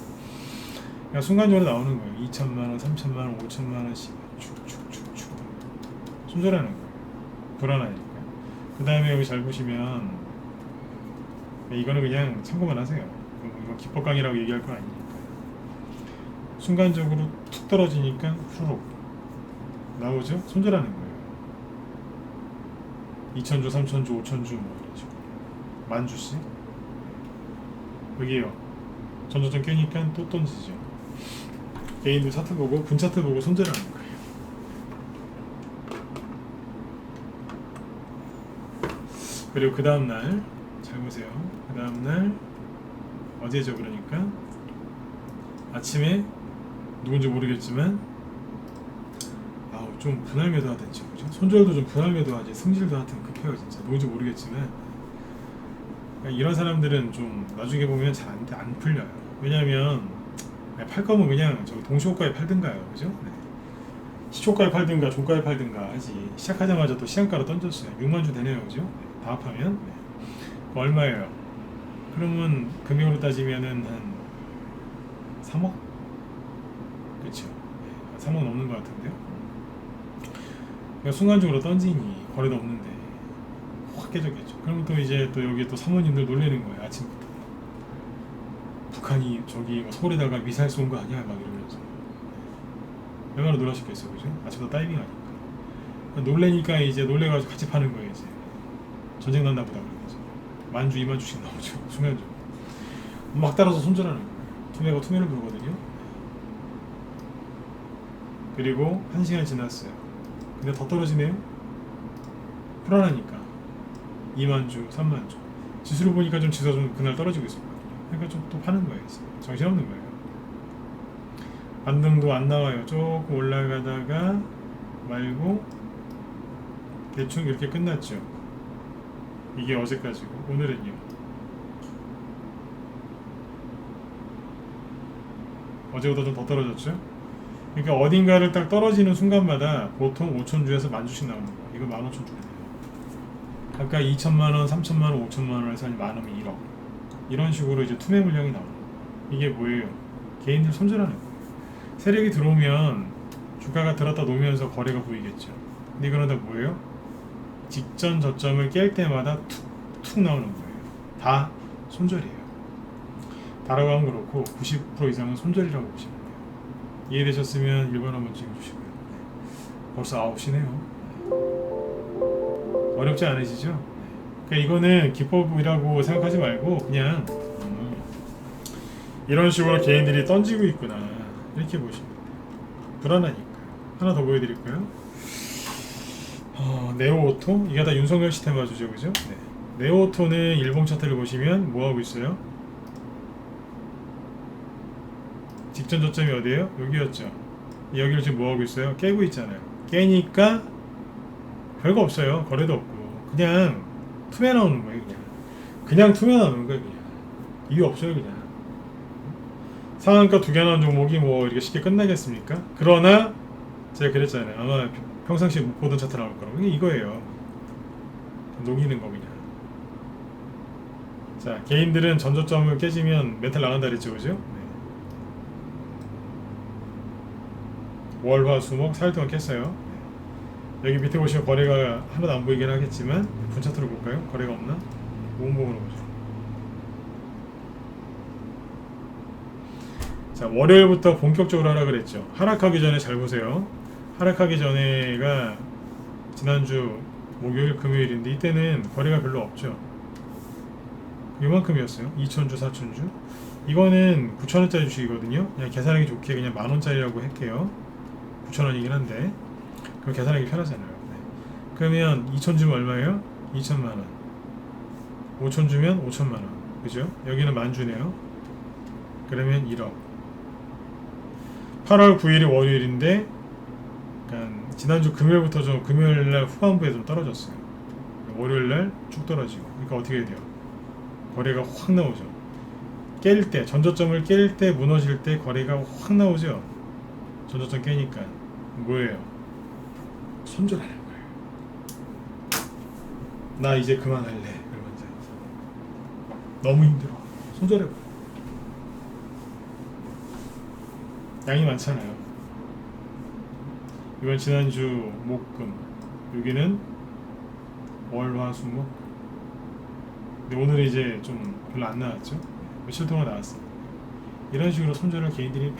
그러니까 순간적으로 나오는 거예요. 2천만원 3천만원 5천만원씩 축축축축 손절하는 거예요. 불안하니까. 그 다음에 여기 잘 보시면 이거는 그냥 참고만 하세요. 이거 기법 강의라고 얘기할 건 아니니까. 순간적으로 툭 떨어지니까 후룩 나오죠? 손절하는 거예요. 2천주, 3천주, 5천주 뭐 이런 식으로 10,000주씩 여기요. 전저점 깨니까 또 던지죠. 개인도 차트 보고 분차트 보고 손절하는 거예요. 그리고 그 다음날 잘 보세요. 그 다음날 어제죠. 그러니까 아침에 누군지 모르겠지만 좀 분할 매도하든지 그죠? 손절도 좀 분할 매도하지 승질도 하여튼 급해요 진짜. 누군지 모르겠지만 이런 사람들은 좀 나중에 보면 잘 안 풀려요. 왜냐면 팔 거면 그냥 저기 동시호가에 팔든가요, 그죠? 네. 시초가에 팔든가 종가에 팔든가 하지. 시작하자마자 또 시장가로 던졌어요. 60,000주 되네요, 그죠? 네. 다 합하면 얼마예요? 그러면 금액으로 따지면은 한 3억? 그쵸? 3억 넘는 것 같은데요? 그러니까 순간적으로 던지니 거래도 없는데 확 깨졌겠죠. 그러면 또 이제 또 여기 또 사모님들 놀래는 거예요. 아침부터 북한이 저기 뭐 서울에다가 미사일 쏜 거 아니야? 막 이러면서 얼마나 놀라셨겠어요, 그죠? 아침부터 다이빙 하니까 놀래니까 이제 놀래가지고 같이 파는 거예요. 이제 전쟁 났나 보다 그러면서 10,000주, 20,000주씩 나오죠. 순간적으로 막 따라서 손절하는 거예요. 투매가 투매를 부르거든요. 그리고 1시간 지났어요. 근데 더 떨어지네요. 불안하니까 20,000주, 30,000주 지수를 보니까 좀 지수가 좀 그날 떨어지고 있을 거예요. 그러니까 좀 또 파는 거예요. 정신없는 거예요. 반등도 안 나와요. 조금 올라가다가 말고 대충 이렇게 끝났죠. 이게 어제까지고 오늘은요. 어제보다 좀 더 떨어졌죠. 그러니까 어딘가를 딱 떨어지는 순간마다 보통 5천주에서 10,000주씩 나오는 거예요. 이거 15,000주래요. 아까 2천만원, 3천만원, 5천만원에서 한 만원이 1억 이런 식으로 이제 투매 물량이 나오는 거예요. 이게 뭐예요? 개인들 손절하는 거예요. 세력이 들어오면 주가가 들었다 놓으면서 거래가 보이겠죠. 근데 이거는 다 뭐예요? 직전 저점을 깰 때마다 툭툭 나오는 거예요. 다 손절이에요. 다라고 하면 그렇고 90% 이상은 손절이라고 보시면 돼요. 이해되셨으면 1번 한번 찍어주시고요. 벌써 9시네요. 어렵지 않으시죠? 그러니까 이거는 기법이라고 생각하지 말고 그냥 이런 식으로 개인들이 던지고 있구나 이렇게 보시면 돼요. 불안하니까요. 하나 더 보여드릴까요? 네오오토? 이게 다 윤석열 시스템 봐주죠, 그죠? 네. 네오오토는 일봉 차트를 보시면 뭐하고 있어요? 직전 저점이 어디예요? 여기였죠. 여기를 지금 뭐하고 있어요? 깨고 있잖아요. 깨니까 별거 없어요. 거래도 없고 그냥 투매 나오는 거예요. 그냥 투매 나오는 거예요. 그냥 이유 없어요. 그냥 상한가 2개 나온 종목이 뭐 이렇게 쉽게 끝나겠습니까? 그러나 제가 그랬잖아요. 아마 평상시에 못 보던 차트 나올 거라고. 이거예요. 녹이는 거 그냥. 자, 개인들은 전저점을 깨지면 멘탈 나간다 그랬죠, 그죠? 네. 월, 화, 수, 목 4일 동안 깼어요. 여기 밑에 보시면 거래가 하나도 안 보이긴 하겠지만 분차트로 볼까요? 거래가 없나? 모음봉으로 보죠. 자, 월요일부터 본격적으로 하라 그랬죠. 하락하기 전에 잘 보세요. 하락하기 전에가 지난주 목요일, 금요일인데 이때는 거래가 별로 없죠. 이만큼이었어요. 2,000주, 4,000주. 이거는 9,000원짜리 주식이거든요. 그냥 계산하기 좋게 그냥 만원짜리라고 할게요. 9,000원이긴 한데 그럼 계산하기 편하잖아요. 네. 그러면 2,000주면 얼마예요? 2천만원. 5,000주면 5천만원. 그죠? 여기는 만주네요. 그러면 1억. 8월 9일이 월요일인데 그러니까 지난주 금요일부터 좀 금요일날 후반부에 좀 떨어졌어요. 월요일날 쭉 떨어지고. 그러니까 어떻게 해야 돼요? 거래가 확 나오죠. 깰 때, 전저점을 깰 때, 무너질 때 거래가 확 나오죠. 전저점 깨니까 뭐예요? 손절하는 거예요. 나 이제 그만할래. 그러면서 너무 힘들어. 손절해버려. 양이 많잖아요. 이건 지난주 목금, 여기는 월, 화, 수, 목. 근데 오늘은 이제 좀 별로 안 나왔죠. 며칠 동안 나왔습니다. 이런 식으로 손절을 개인들이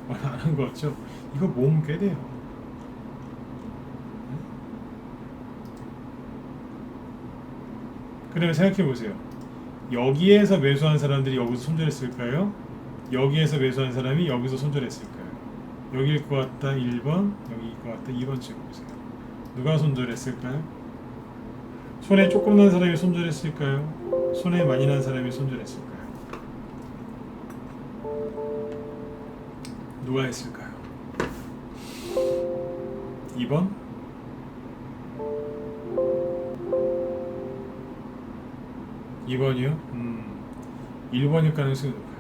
많이 안 한 거 같죠. 이거 모으면 꽤 돼요. 그러면 생각해 보세요. 여기에서 매수한 사람들이 여기서 손절했을까요? 여기에서 매수한 사람이 여기서 손절했을까요? 여기일 것 같다 1번, 여기일 것 같다 2번 찍어보세요. 누가 손절했을까요? 손해 조금 난 사람이 손절했을까요? 손해 많이 난 사람이 손절했을까요? 누가 했을까요? 2번? 2번이요? 1번일 가능성이 높아요.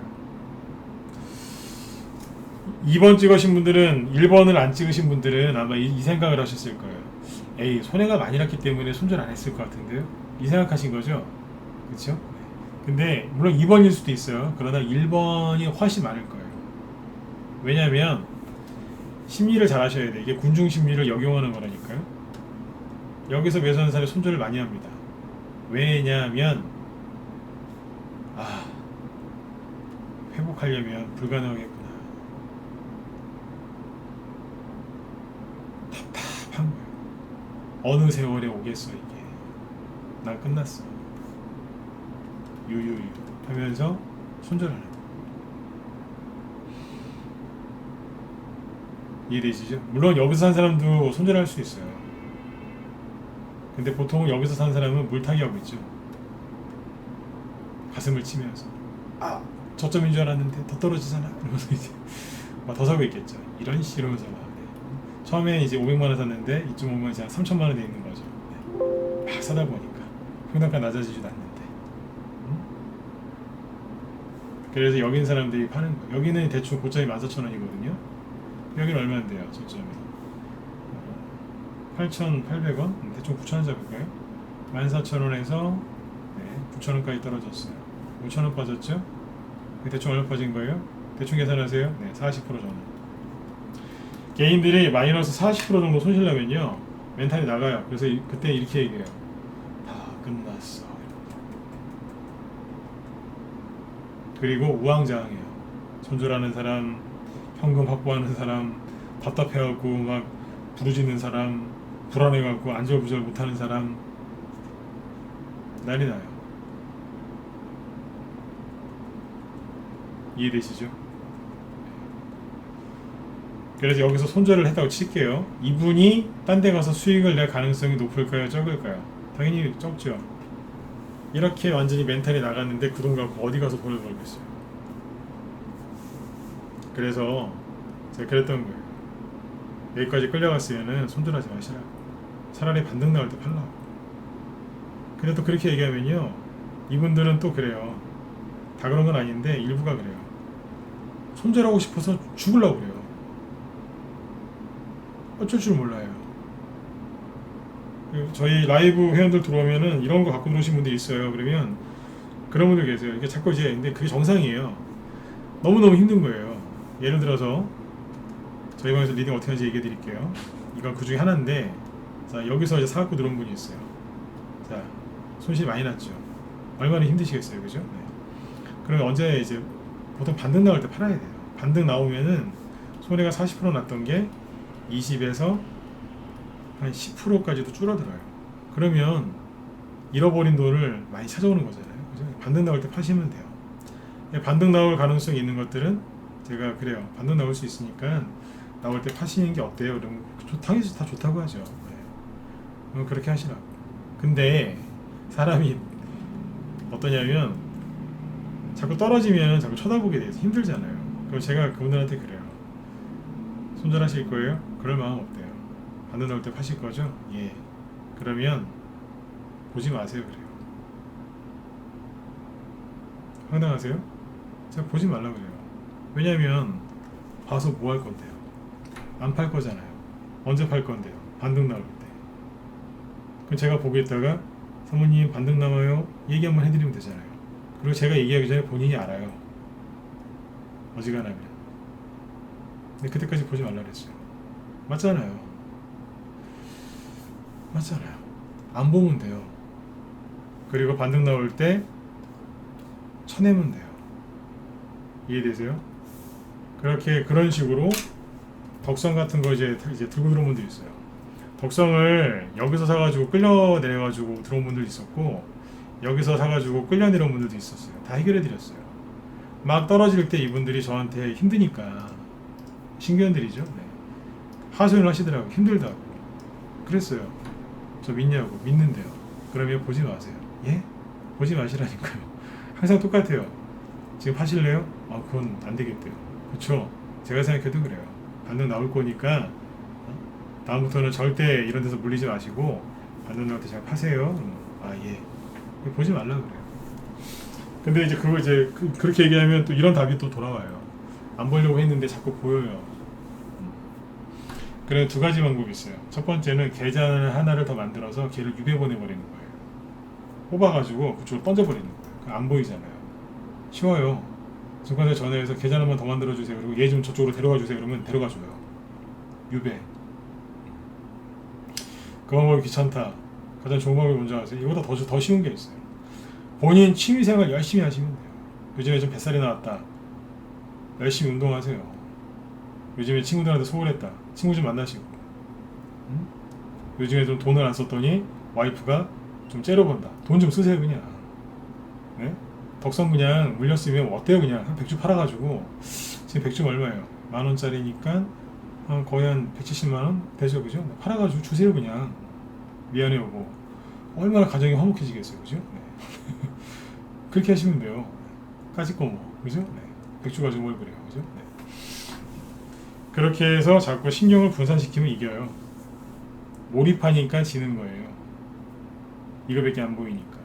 2번 찍으신 분들은 1번을 안 찍으신 분들은 아마 이 생각을 하셨을 거예요. 에이, 손해가 많이 났기 때문에 손절 안 했을 것 같은데요? 이 생각하신 거죠? 그렇죠? 근데 물론 2번일 수도 있어요. 그러나 1번이 훨씬 많을 거예요. 왜냐하면 심리를 잘 하셔야 돼. 이게 군중 심리를 역용하는 거라니까요. 여기서 매수하는 사람이 손절을 많이 합니다. 왜냐하면 회복하려면 불가능하겠구나. 답답한 거예요. 어느 세월에 오겠어 이게. 난 끝났어. 유유유 하면서 손절하는 거예요. 이해되시죠? 물론 여기서 산 사람도 손절할 수 있어요. 근데 보통 여기서 산 사람은 물타기 하고 있죠. 가슴을 치면서. 아 저점인 줄 알았는데 더 떨어지잖아. 이러면서 이제 막 더 사고 있겠죠. 이런 씨 이러면서 막 처음에 이제 500만 원 샀는데 이쯤 오면 이제 한 3천만 원 돼 있는 거죠. 막 사다 보니까 평단가 낮아지지도 않는데. 그래서 여기 있는 사람들이 파는 거예요. 여기는 대충 고점이 14,000원이거든요. 여기는 얼마인데요? 저점이 8,800원? 대충 9,000원 잡을까요? 14,000원에서 9,000원까지 떨어졌어요. 5,000원 빠졌죠? 대충 얼마 빠진 거예요? 대충 계산하세요. 네, 40% 정도. 개인들이 마이너스 40% 정도 손실나면요 멘탈이 나가요. 그래서 그때 이렇게 얘기해요. 다 끝났어. 그리고 우왕좌왕해요. 손절하는 사람, 현금 확보하는 사람, 답답해갖고 막 부르짖는 사람, 불안해갖고 안절부절 못하는 사람, 난리 나요. 이해되시죠? 그래서 여기서 손절을 했다고 칠게요. 이분이 딴 데 가서 수익을 낼 가능성이 높을까요? 적을까요? 당연히 적죠. 이렇게 완전히 멘탈이 나갔는데 그 돈 갖고 어디 가서 돈을 벌겠어요. 그래서 제가 그랬던 거예요. 여기까지 끌려갔으면은 손절하지 마시라고. 차라리 반등 나올 때 팔라고. 근데 또 그렇게 얘기하면요 이분들은 또 그래요. 다 그런 건 아닌데 일부가 그래요. 손절하고 싶어서 죽으려고 그래요. 어쩔 줄 몰라요. 저희 라이브 회원들 들어오면은 이런 거 갖고 들어오신 분들이 있어요. 그러면 그런 분들 계세요. 이게 자꾸 이제 근데 그게 정상이에요. 너무너무 힘든 거예요. 예를 들어서 저희 방에서 리딩 어떻게 하는지 얘기해 드릴게요. 이건 그 중에 하나인데 자 여기서 이제 사갖고 들어온 분이 있어요. 자 손실이 많이 났죠. 얼마나 힘드시겠어요, 그죠? 네. 그러면 언제 이제 보통 반등 나올 때 팔아야 돼요. 반등 나오면은 손해가 40% 났던 게 20에서 한 10%까지도 줄어들어요. 그러면 잃어버린 돈을 많이 찾아오는 거잖아요. 그죠? 반등 나올 때 파시면 돼요. 반등 나올 가능성이 있는 것들은 제가 그래요. 반등 나올 수 있으니까 나올 때 파시는 게 어때요? 그러면 당연히 다 좋다고 하죠. 네. 그렇게 하시라고. 근데 사람이 어떠냐면 자꾸 떨어지면 자꾸 쳐다보게 돼서 힘들잖아요. 그럼 제가 그분들한테 그래요. 손절하실 거예요? 그럴 마음 없대요. 반등 나올 때 파실 거죠? 예. 그러면 보지 마세요. 그래요. 황당하세요? 제가 보지 말라 그래요. 왜냐면 봐서 뭐 할 건데요? 안 팔 거잖아요. 언제 팔 건데요? 반등 나올 때. 그럼 제가 보겠다가 사모님 반등 나와요? 얘기 한번 해드리면 되잖아요. 그리고 제가 얘기하기 전에 본인이 알아요. 어지간하면. 근데 그때까지 보지 말라 그랬어요. 맞잖아요. 맞잖아요. 안 보면 돼요. 그리고 반등 나올 때 쳐내면 돼요. 이해되세요? 그렇게 그런 식으로 덕성 같은 거 이제 들고 들어온 분도 있어요. 덕성을 여기서 사가지고 끌려내가지고 들어온 분도 있었고 여기서 사가지고 끌려내려온 분들도 있었어요. 다 해결해드렸어요. 막 떨어질 때 이분들이 저한테 힘드니까 신규원들이죠. 네. 하소연을 하시더라고요. 힘들다고. 그랬어요. 저 믿냐고. 믿는데요. 그러면 보지 마세요. 예? 보지 마시라니까요. 항상 똑같아요. 지금 파실래요? 아 그건 안 되겠대요. 그쵸? 제가 생각해도 그래요. 반등 나올 거니까 다음부터는 절대 이런 데서 물리지 마시고 반등 나올 때 잘 파세요. 아 예. 보지 말라 그래요. 근데 이제 그거 이제 그렇게 얘기하면 또 이런 답이 또 돌아와요. 안 보려고 했는데 자꾸 보여요. 그래 두 가지 방법이 있어요. 첫 번째는 계좌 하나를 더 만들어서 걔를 유배보내버리는 거예요. 뽑아가지고 그쪽으로 던져버리는 거예요. 안 보이잖아요. 쉬워요. 증권사에 전화해서 계좌 하나만 더 만들어주세요. 그리고 얘 좀 저쪽으로 데려가주세요. 그러면 데려가줘요. 유배. 그 방법이 귀찮다. 가장 좋은 방법이 뭔지 아세요? 이거보다 더 쉬운 게 있어요. 본인 취미생활 열심히 하시면 돼요. 요즘에 좀 뱃살이 나왔다. 열심히 운동하세요. 요즘에 친구들한테 소홀했다. 친구 좀 만나시고. 응? 요즘에 좀 돈을 안 썼더니 와이프가 좀 째려본다. 돈 좀 쓰세요 그냥. 네? 덕성 그냥 물렸으면 어때요 그냥 한 100주 팔아가지고 지금 100주 얼마예요? 10,000원짜리니까 거의 한 170만원 되죠 그죠? 팔아가지고 주세요 그냥. 미안해 여보. 얼마나 가정이 화목해지겠어요 그죠? 네. 그렇게 하시면 돼요. 까짓 거 뭐, 그죠? 네. 백주 가지고 뭘 그래요, 그죠? 네. 그렇게 해서 자꾸 신경을 분산시키면 이겨요. 몰입하니까 지는 거예요. 이거밖에 안 보이니까.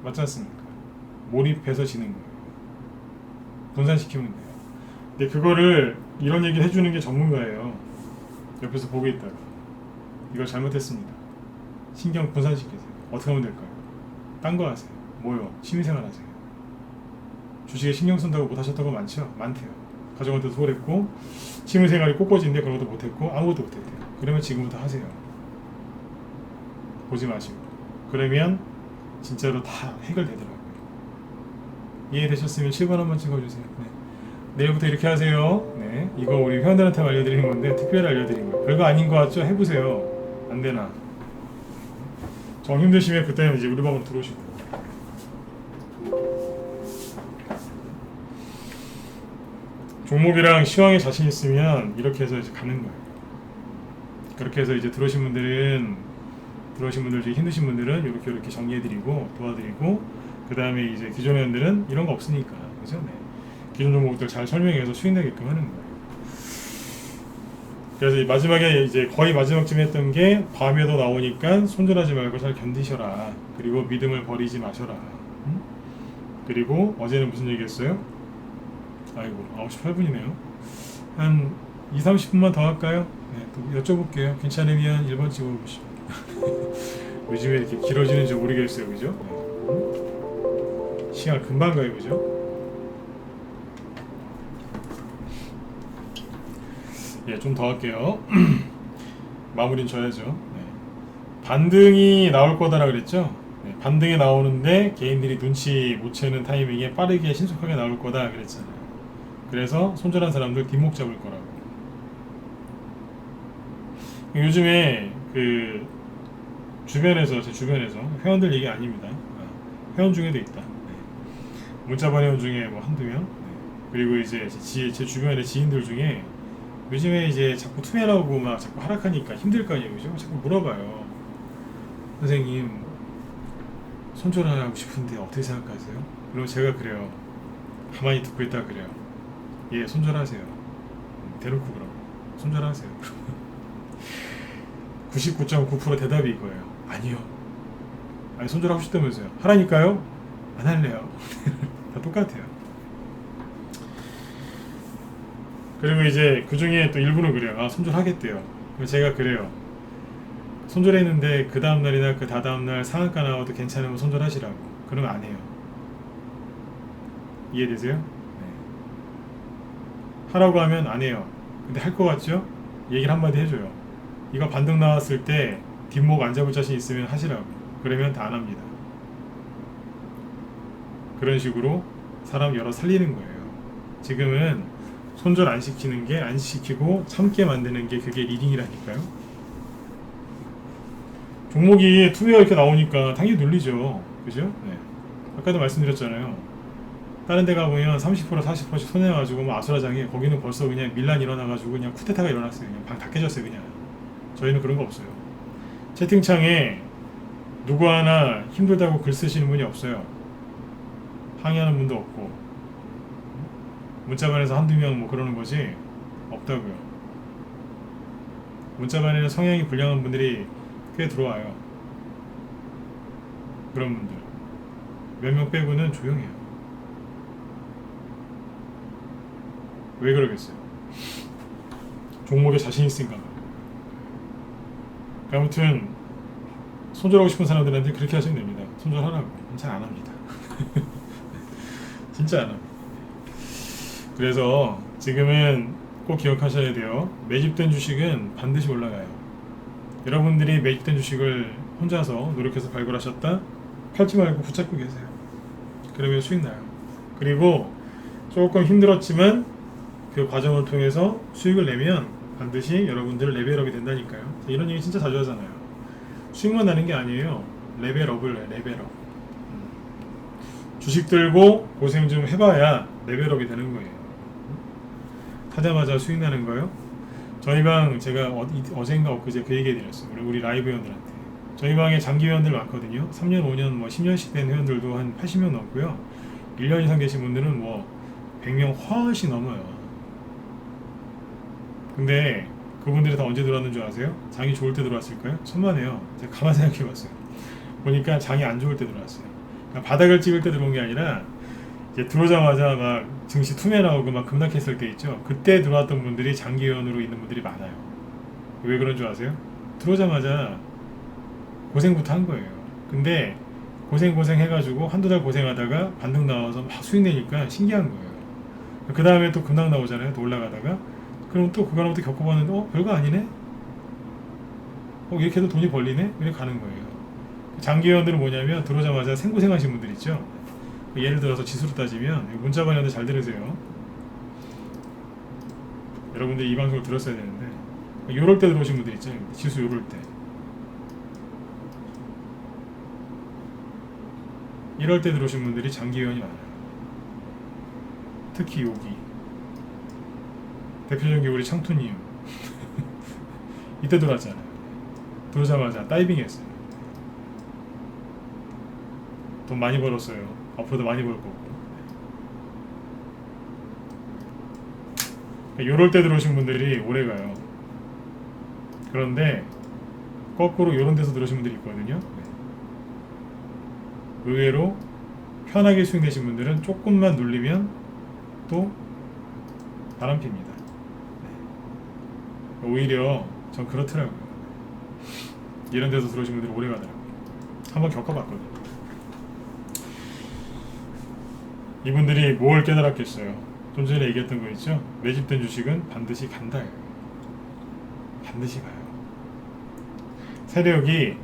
맞지 않습니까? 몰입해서 지는 거예요. 분산시키면 돼요. 근데 그거를 이런 얘기를 해주는 게 전문가예요. 옆에서 보고 있다가 이걸 잘못했습니다. 신경 분산시키세요. 어떻게 하면 될까요? 딴 거 하세요. 뭐요? 취미생활 하세요. 주식에 신경 쓴다고 못하셨다고 많죠? 많대요. 가족한테도 소홀했고 취미생활이 꽃꽂이인데 그런 것도 못했고 아무것도 못했대요. 그러면 지금부터 하세요. 보지 마시고. 그러면 진짜로 다 해결되더라고요. 이해되셨으면 7번 한번 찍어주세요. 네. 내일부터 이렇게 하세요. 네, 이거 우리 회원들한테 알려드리는 건데 특별히 알려드린 거예요. 별거 아닌 거 같죠? 해보세요. 안 되나? 정 힘드시면 그때는 이제 우리 방으로 들어오시고. 종목이랑 시황에 자신 있으면 이렇게 해서 이제 가는 거예요. 그렇게 해서 이제 들어오신 분들 중에 힘드신 분들은 이렇게 정리해드리고 도와드리고 그 다음에 이제 기존 회원들은 이런 거 없으니까 그죠? 네. 기존 종목들 잘 설명해서 수익 내게끔 하는 거예요. 그래서 마지막에 이제 거의 마지막쯤에 했던 게 밤에도 나오니까 손절하지 말고 잘 견디셔라. 그리고 믿음을 버리지 마셔라. 그리고 어제는 무슨 얘기했어요? 아이고 9시 8분이네요. 한 2, 30분만 더 할까요? 네, 또 여쭤볼게요. 괜찮으면 1번 찍어보시죠. 요즘에 이렇게 길어지는지 모르겠어요. 그죠? 네. 시간 금방 가요. 그죠? 예, 좀 더 할게요. 마무리는 져야죠. 네. 반등이 나올 거다라 그랬죠? 네, 반등이 나오는데 개인들이 눈치 못 채는 타이밍에 빠르게 신속하게 나올 거다 그랬잖아요. 그래서 손절한 사람들 뒷목 잡을 거라고. 요즘에 그 주변에서 제 주변에서 회원들 얘기 아닙니다. 회원 중에도 있다. 네. 문자반 회원 중에 뭐 한두 명. 네. 그리고 이제 제 주변의 지인들 중에 요즘에 이제 자꾸 투매라고 막 자꾸 하락하니까 힘들 거 아니에요, 그죠? 자꾸 물어봐요. 선생님, 손절하고 싶은데 어떻게 생각하세요? 그리고 제가 그래요. 가만히 듣고 있다가 그래요. 예, 손절하세요. 대놓고 그러고. 손절하세요. 99.9% 대답이 이거예요. 아니요. 아니, 손절하고 싶다면서요. 하라니까요? 안 할래요. 다 똑같아요. 그리고 이제 그 중에 또 일부는 그래요. 아, 손절하겠대요. 제가 그래요. 손절했는데 그 다음날이나 그 다다음날 상한가 나와도 괜찮으면 손절하시라고. 그러면 안 해요. 이해되세요? 네. 하라고 하면 안 해요. 근데 할 것 같죠? 얘기를 한마디 해줘요. 이거 반등 나왔을 때 뒷목 안 잡을 자신 있으면 하시라고. 그러면 다 안 합니다. 그런 식으로 사람 여러 살리는 거예요. 지금은 손절 안 시키는 게 안 시키고 참게 만드는 게 그게 리딩이라니까요. 종목이 투매가 이렇게 나오니까 당연히 눌리죠. 그죠? 네. 아까도 말씀드렸잖아요. 다른 데 가보면 30% 40%씩 손해가지고 뭐 아수라장에 거기는 벌써 그냥 밀란 일어나가지고 그냥 쿠데타가 일어났어요. 그냥 방 다 깨졌어요. 그냥. 저희는 그런 거 없어요. 채팅창에 누구 하나 힘들다고 글 쓰시는 분이 없어요. 항의하는 분도 없고 문자반에서 한두 명 뭐 그러는 거지 없다고요. 문자반에는 성향이 불량한 분들이 꽤 들어와요. 그런 분들 몇 명 빼고는 조용해요. 왜 그러겠어요? 종목에 자신 있으니까. 아무튼 손절하고 싶은 사람들한테 그렇게 하시면 됩니다. 손절하라고. 잘 안 합니다. 진짜 안 합니다. 그래서 지금은 꼭 기억하셔야 돼요. 매집된 주식은 반드시 올라가요. 여러분들이 매집된 주식을 혼자서 노력해서 발굴하셨다? 팔지 말고 붙잡고 계세요. 그러면 수익 나요. 그리고 조금 힘들었지만 그 과정을 통해서 수익을 내면 반드시 여러분들 레벨업이 된다니까요. 이런 얘기 진짜 자주 하잖아요. 수익만 나는 게 아니에요. 레벨업을 해요. 레벨업. 주식 들고 고생 좀 해봐야 레벨업이 되는 거예요. 하자마자 수익 나는 거요? 저희 방 제가 어젠가 엊그제 그 얘기 해드렸어요. 우리 라이브 회원들한테. 저희 방에 장기 회원들 많거든요. 3년, 5년, 뭐 10년씩 된 회원들도 한 80명 넘고요. 1년 이상 계신 분들은 뭐 100명 훨씬 넘어요. 근데 그분들이 다 언제 들어왔는 줄 아세요? 장이 좋을 때 들어왔을까요? 천만에요. 제가 가만 생각해봤어요. 보니까 장이 안 좋을 때 들어왔어요. 그러니까 바닥을 찍을 때 들어온 게 아니라 이제 들어오자마자 막 증시 투매 나오고 막 급락했을 때 있죠. 그때 들어왔던 분들이 장기연으로 있는 분들이 많아요. 왜 그런 줄 아세요? 들어오자마자 고생부터 한 거예요. 근데 고생 해가지고 한두 달 고생하다가 반등 나와서 막 수익 내니까 신기한 거예요. 그 다음에 또 급락 나오잖아요. 또 올라가다가 그럼 또 그거랑 또 겪어봤는데 별거 아니네? 이렇게 해도 돈이 벌리네? 이렇게 가는 거예요. 장기회원들은 뭐냐면 들어오자마자 생고생하신 분들 있죠. 예를 들어서 지수로 따지면 문자 관련도 잘 들으세요. 여러분들 이 방송을 들었어야 되는데 요럴 때 들어오신 분들 있죠. 지수 요럴 때 이럴 때 들어오신 분들이 장기회원이 많아요. 특히 여기 대표적인 게 우리 창투님 이때 들어왔잖아요. 들어오자마자 다이빙 했어요. 돈 많이 벌었어요. 앞으로도 많이 벌 거고. 요럴 때 들어오신 분들이 오래 가요. 그런데 거꾸로 요런 데서 들어오신 분들이 있거든요. 의외로 편하게 수익내신 분들은 조금만 눌리면 또 바람핍니다. 오히려 전 그렇더라고요. 이런 데서 들어오신 분들이 오래 가더라고요. 한번 겪어봤거든요. 이분들이 뭘 깨달았겠어요? 좀 전에 얘기했던 거 있죠? 매집된 주식은 반드시 간다. 반드시 가요. 세력이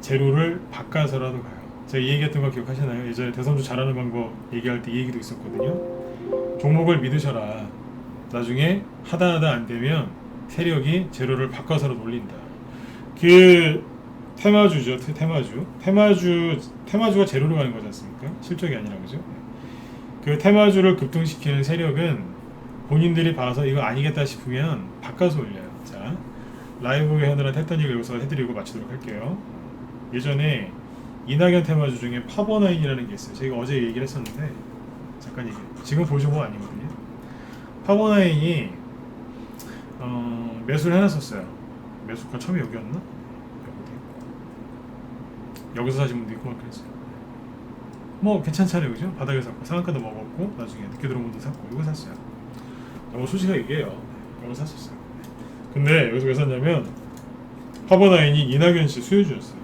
재료를 바꿔서라도 가요. 제가 이 얘기했던 거 기억하시나요? 예전에 대선주 잘하는 방법 얘기할 때 이 얘기도 있었거든요. 종목을 믿으셔라. 나중에 하다 안 되면 세력이 재료를 바꿔서라도 올린다. 그 테마주죠. 테마주가 재료로 가는 거지 않습니까? 실적이 아니라 그죠? 그 테마주를 급등시키는 세력은 본인들이 봐서 이거 아니겠다 싶으면 바꿔서 올려요. 자, 라이브 회원들한테 했던 얘기를 여기서 해드리고 마치도록 할게요. 예전에 이낙연 테마주 중에 파버나인이라는 게 있어요. 제가 어제 얘기를 했었는데 잠깐 얘기해요. 지금 보셔본 거 아니거든요. 파버나인이 매수를 해놨었어요. 매수가 처음에 여기였나? 여기서 사신 분도 있고 막 그랬어요. 뭐 괜찮잖아요, 그죠? 바닥에 샀고 상한가도 먹었고 나중에 늦게 들어온 분도 샀고 이거 샀어요. 뭐 솔직하게 얘기해요. 이거 샀었어요. 근데 여기서 왜 샀냐면 파버나인이 이낙연 씨 수요주였어요.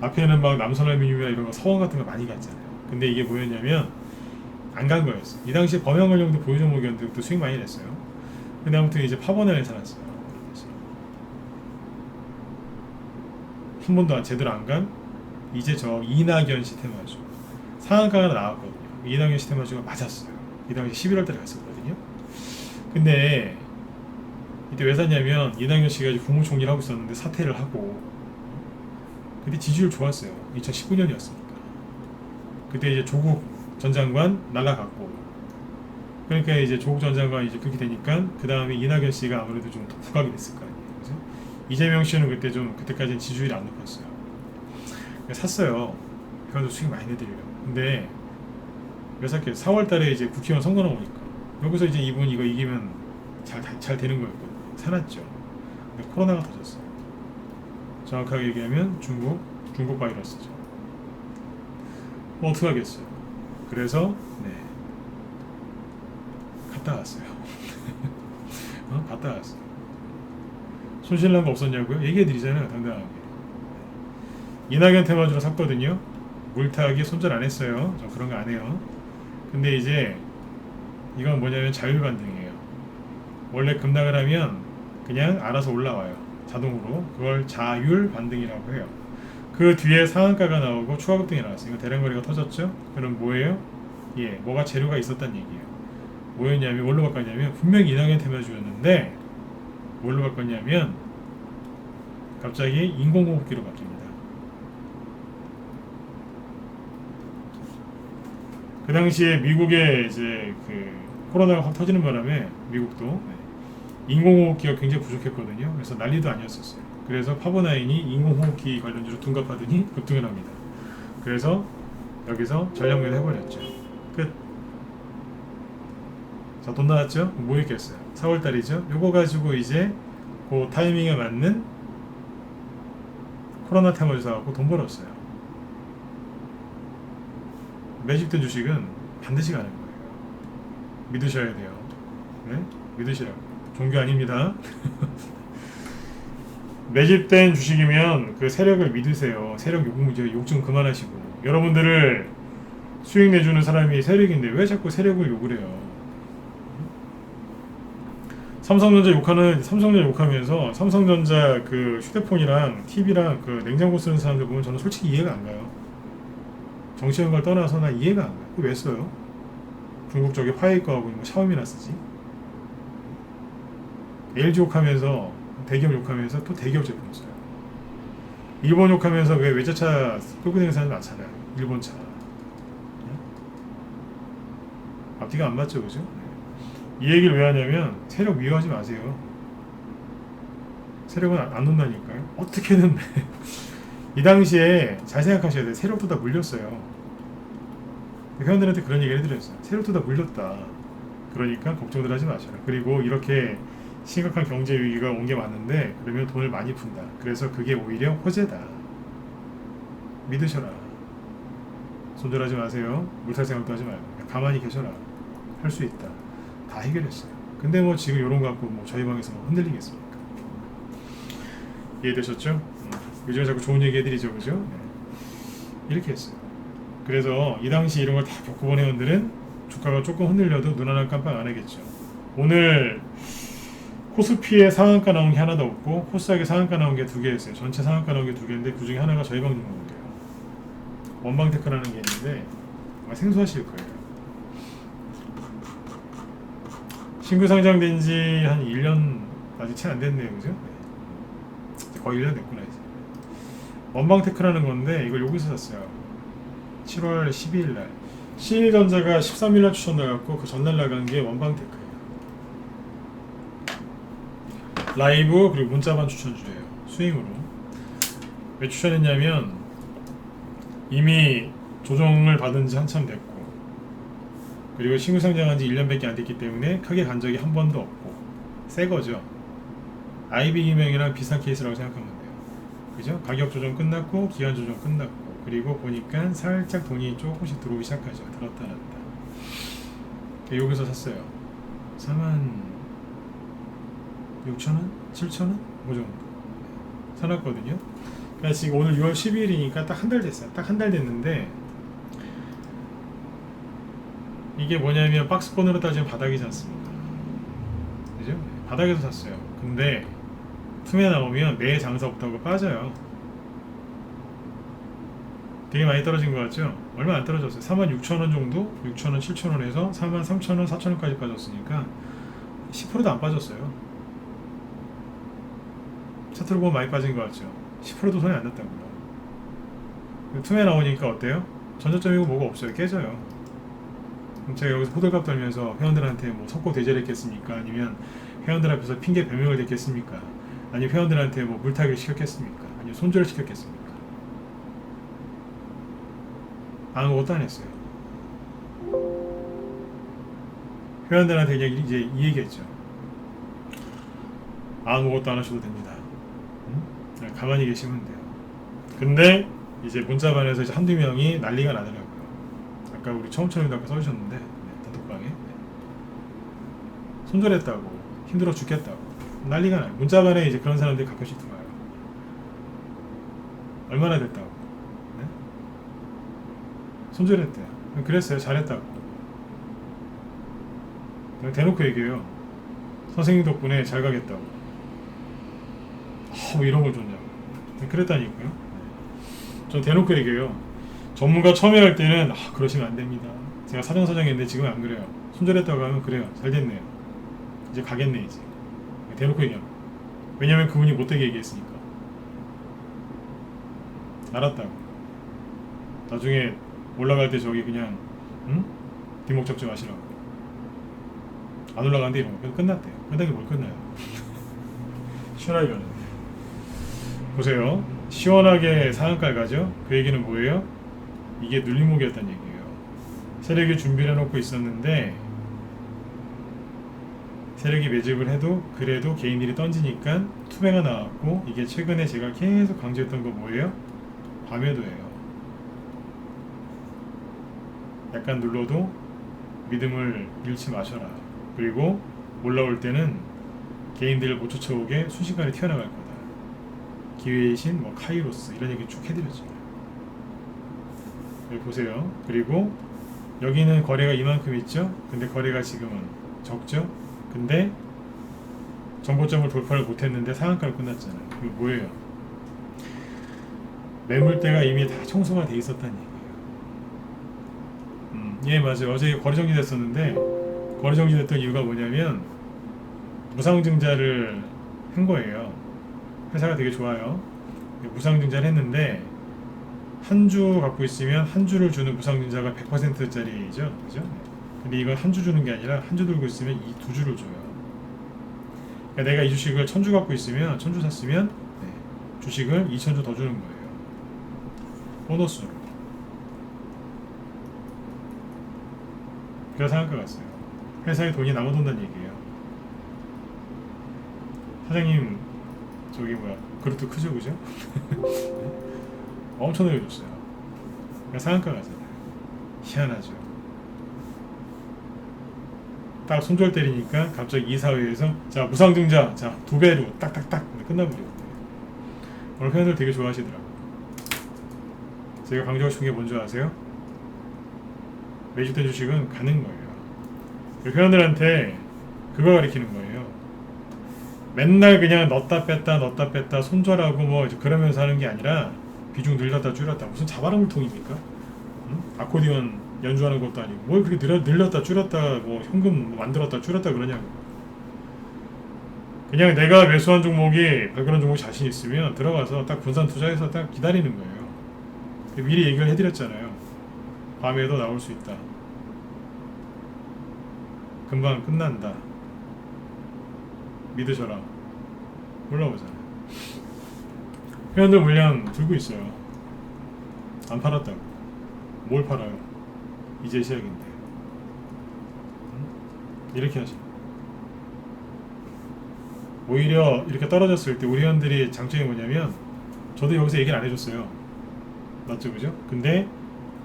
앞에는 막 남선알미늄이나 이런 거 서원 같은 거 많이 갔잖아요. 근데 이게 뭐였냐면 안 간 거였어. 이 당시에 범용관령도 보유 종목이었는데 그것도 수익 많이 냈어요. 근데 아무튼 이제 파버나인을 사놨어요. 한 번도 제대로 안 간 이제 저 이낙연 씨 테마주 상한가가 나왔거든요. 이낙연 씨 테마주가 맞았어요. 이 당시 11월 달에 갔었거든요. 근데 이때 왜 샀냐면 이낙연 씨가 이제 국무총리를 하고 있었는데 사퇴를 하고 그때 지지율 좋았어요. 2019년이었으니까. 그때 이제 조국 전 장관 날라갔고 그러니까 이제 조국 전 장관 이제 그렇게 되니까 그 다음에 이낙연 씨가 아무래도 좀 부각이 됐을 거 아니에요. 그죠? 이재명 씨는 그때까지는 지지율이 안 높았어요. 샀어요. 그래도 수익 많이 내드리려고. 근데 왜 샀겠어요? 4월 달에 이제 국회의원 선거 나오니까 여기서 이제 이분 이거 이기면 잘 되는 거였거든요. 사놨죠. 근데 코로나가 터졌어요. 정확하게 얘기하면 중국 바이러스죠. 뭐 어떻게 하겠어요. 그래서 갔다 왔어요. 갔다 왔어요. 손실난 거 없었냐고요? 얘기해드리잖아요. 당당하게. 이낙연 테마주로 샀거든요. 물타기 손절 안 했어요. 저 그런 거 안 해요. 근데 이제 이건 뭐냐면 자율 반등이에요. 원래 급락을 하면 그냥 알아서 올라와요. 자동으로. 그걸 자율 반등이라고 해요. 그 뒤에 상한가가 나오고 추가 급등이 나왔어요. 이거 대량거래가 터졌죠? 그럼 뭐예요? 뭐가 재료가 있었단 얘기예요. 뭐였냐면 뭘로 바꿨냐면 분명히 이낙연 테마주였는데 뭘로 바꿨냐면 갑자기 인공호흡기로 바뀝니다. 그 당시에 미국에 이제 그 코로나가 확 터지는 바람에 미국도 인공호흡기가 굉장히 부족했거든요. 그래서 난리도 아니었었어요. 그래서 파버나인이 인공호흡기 관련주로 둔갑하더니 급등을 합니다. 그래서 여기서 전략 매도 해버렸죠. 끝. 자, 돈 나왔죠? 뭐 있겠어요? 4월달이죠? 요거 가지고 이제 그 타이밍에 맞는 코로나 템을 사갖고 돈 벌었어요. 매집된 주식은 반드시 가는 거예요. 믿으셔야 돼요. 네? 믿으시라고. 종교 아닙니다. 매집된 주식이면 그 세력을 믿으세요. 세력 욕 좀 그만하시고. 여러분들을 수익 내주는 사람이 세력인데 왜 자꾸 세력을 욕을 해요? 삼성전자 욕하면서 삼성전자 그 휴대폰이랑 TV랑 그 냉장고 쓰는 사람들 보면 저는 솔직히 이해가 안 가요. 정치적인 걸 떠나서 나 이해가 안 가요. 그거 왜 써요? 중국 쪽에 화웨이 거하고 뭐 샤오미나 쓰지? LG 욕하면서 대기업 욕하면서 또 대기업 제품 써요. 일본 욕하면서 왜 외제차 끌고 다니는 사람이 많잖아요. 일본 차. 앞뒤가 안 맞죠, 그죠? 이 얘기를 왜 하냐면 세력 미워하지 마세요. 세력은 안 온다니까요. 어떻게든 이 당시에 잘 생각하셔야 돼요. 세력도 다 물렸어요. 회원들한테 그런 얘기를 해드렸어요. 세력도 다 물렸다. 그러니까 걱정들 하지 마셔라. 그리고 이렇게 심각한 경제 위기가 온 게 맞는데 그러면 돈을 많이 푼다. 그래서 그게 오히려 호재다. 믿으셔라. 손절하지 마세요. 물탈 생각도 하지 말고 그냥 가만히 계셔라. 할 수 있다. 다 해결했어요. 근데 뭐 지금 이런 거 갖고 뭐 저희 방에서 뭐 흔들리겠습니까? 이해되셨죠? 요즘에 자꾸 좋은 얘기 해드리죠, 그죠? 네. 이렇게 했어요. 그래서 이 당시 이런 걸 다 겪어본 회원들은 주가가 조금 흔들려도 눈 하나 깜빡 안 하겠죠. 오늘 코스피에 상한가 나온 게 하나도 없고 코스닥에 상한가 나온 게 2개였어요. 전체 상한가 나온 게 2개인데 그 중에 하나가 저희 방 종목이에요. 원방테크라는 게 있는데 아마 생소하실 거예요. 신규 상장된 지 한 1년 아직 채 안 됐네요, 그죠? 네. 거의 1년 됐구나 이제. 원방테크라는 건데 이걸 여기서 샀어요. 7월 12일 날. 신일전자가 13일 날 추천 나갔고 그 전날 나간 게 원방테크예요. 라이브 그리고 문자반 추천주예요. 스윙으로. 왜 추천했냐면 이미 조정을 받은 지 한참 됐고 그리고 신규 상장한 지 1년밖에 안 됐기 때문에 크게 간 적이 한 번도 없고 새 거죠. IB 기명이랑 비슷한 케이스라고 생각하면 돼요. 그죠? 가격 조정 끝났고 기간 조정 끝났고 그리고 보니까 살짝 돈이 조금씩 들어오기 시작하죠. 들었다 놨다. 여기서 샀어요. 46,000원? 7,000원? 뭐 정도 사놨거든요. 그러니까 지금 오늘 6월 12일이니까 딱 한 달 됐어요. 딱 한 달 됐는데 이게 뭐냐면 박스권으로 따지면 바닥이지 않습니까? 그죠? 바닥에서 샀어요. 근데 틈에 나오면 내 장사 없다고 빠져요. 되게 많이 떨어진 것 같죠? 얼마 안 떨어졌어요. 46,000원 정도? 6,000원, 7,000원에서 43,000원, 4,000원까지 빠졌으니까 10%도 안 빠졌어요. 차트로 보면 많이 빠진 것 같죠? 10%도 손에 안 났다고요. 틈에 나오니까 어때요? 전저점이고 뭐가 없어요. 깨져요. 그럼 제가 여기서 호들갑 떨면서 회원들한테 뭐 석고 대절했겠습니까? 아니면 회원들 앞에서 핑계 변명을 댔겠습니까? 아니면 회원들한테 뭐 물타기를 시켰겠습니까? 아니면 손절을 시켰겠습니까? 아무것도 안 했어요. 회원들한테 그냥 이제 이 얘기했죠. 아무것도 안 하셔도 됩니다. 응? 가만히 계시면 돼요. 근데 이제 문자반에서 이제 한두 명이 난리가 나더라고요. 아까 우리 처음처럼도 아까 써주셨는데 단톡방에 손절했다고 힘들어 죽겠다고 난리가 나요. 문자반에 이제 그런 사람들이 가끔씩 들어와요. 얼마나 됐다고 네? 손절했대요. 그랬어요. 잘했다고 대놓고 얘기해요. 선생님 덕분에 잘 가겠다고. 뭐 이런 걸 줬냐고. 그랬다니까요. 전 대놓고 얘기해요. 전문가 처음에 할 때는 그러시면 안 됩니다. 제가 사정사정했는데 지금 안 그래요. 손절했다고 하면 그래요. 잘 됐네요. 이제 가겠네 이제. 대놓고 얘기하고. 왜냐면 그분이 못되게 얘기했으니까. 알았다고. 나중에 올라갈 때 저기 그냥 응? 뒷목 잡지 마시라고. 안 올라가는데 이런 거 끝났대요. 끝나게 뭘 끝나요. 시원하게 가는데. 보세요. 시원하게 상한가를 가죠. 그 얘기는 뭐예요? 이게 눌림목이었다는 얘기예요. 세력이 준비를 해놓고 있었는데 세력이 매집을 해도 그래도 개인들이 던지니까 투매가 나왔고, 이게 최근에 제가 계속 강조했던 거 뭐예요? 밤에도예요. 약간 눌러도 믿음을 잃지 마셔라. 그리고 올라올 때는 개인들을 못 쫓아오게 순식간에 튀어나갈 거다. 기회의 신, 뭐 카이로스 이런 얘기 쭉 해드렸죠. 여기 보세요. 그리고 여기는 거래가 이만큼 있죠. 근데 거래가 지금은 적죠. 근데 정고점을 돌파를 못했는데 상한가로 끝났잖아요. 이거 뭐예요? 매물대가 이미 다 청소가 돼 있었다는 얘기예요. 예, 맞아요. 어제 거래 정지됐었는데 거래 정지됐던 이유가 뭐냐면 무상증자를 한 거예요. 회사가 되게 좋아요. 무상증자를 했는데 한 주 갖고 있으면 한 주를 주는 무상증자가 100%짜리죠. 그죠? 근데 이건 한 주 주는 게 아니라 한 주 들고 있으면 이 두 주를 줘요. 그러니까 내가 이 주식을 1000주 갖고 있으면 1000주 샀으면 주식을 2000주 더 주는 거예요. 보너스로. 그래서 상한가 갔어요. 회사에 돈이 남아돈다는 얘기예요. 사장님 저기 뭐야 그릇도 크죠, 그죠? 엄청나게 줬어요. 그래서 상한가 가잖아요. 희한하죠. 딱 손절 때리니까 갑자기 이사회에서 자 무상증자 자 2배로 딱딱딱 끝나버려요. 오늘 회원들 되게 좋아하시더라고요. 제가 강조하고 싶은 게 뭔지 아세요? 매집된 주식은 가는 거예요. 회원들한테 그거 가르치는 거예요. 맨날 그냥 넣었다 뺐다 손절하고 뭐 그러면서 하는 게 아니라 비중 늘렸다 줄였다. 무슨 자바라물통입니까? 응? 아코디언 연주하는 것도 아니고 뭘 그렇게 늘렸다 줄였다 뭐 현금 만들었다 줄였다 그러냐고. 그냥 내가 매수한 종목이 그런 종목 자신 있으면 들어가서 딱 분산 투자해서 딱 기다리는 거예요. 미리 얘기를 해드렸잖아요. 밤에도 나올 수 있다. 금방 끝난다. 믿으셔라. 올라오잖아요. 회원들 물량 들고 있어요. 안 팔았다고. 뭘 팔아요? 이제 시작인데. 이렇게 하죠. 오히려 이렇게 떨어졌을 때 우리 회원들이 장점이 뭐냐면 저도 여기서 얘기를 안 해줬어요. 맞죠, 그죠? 근데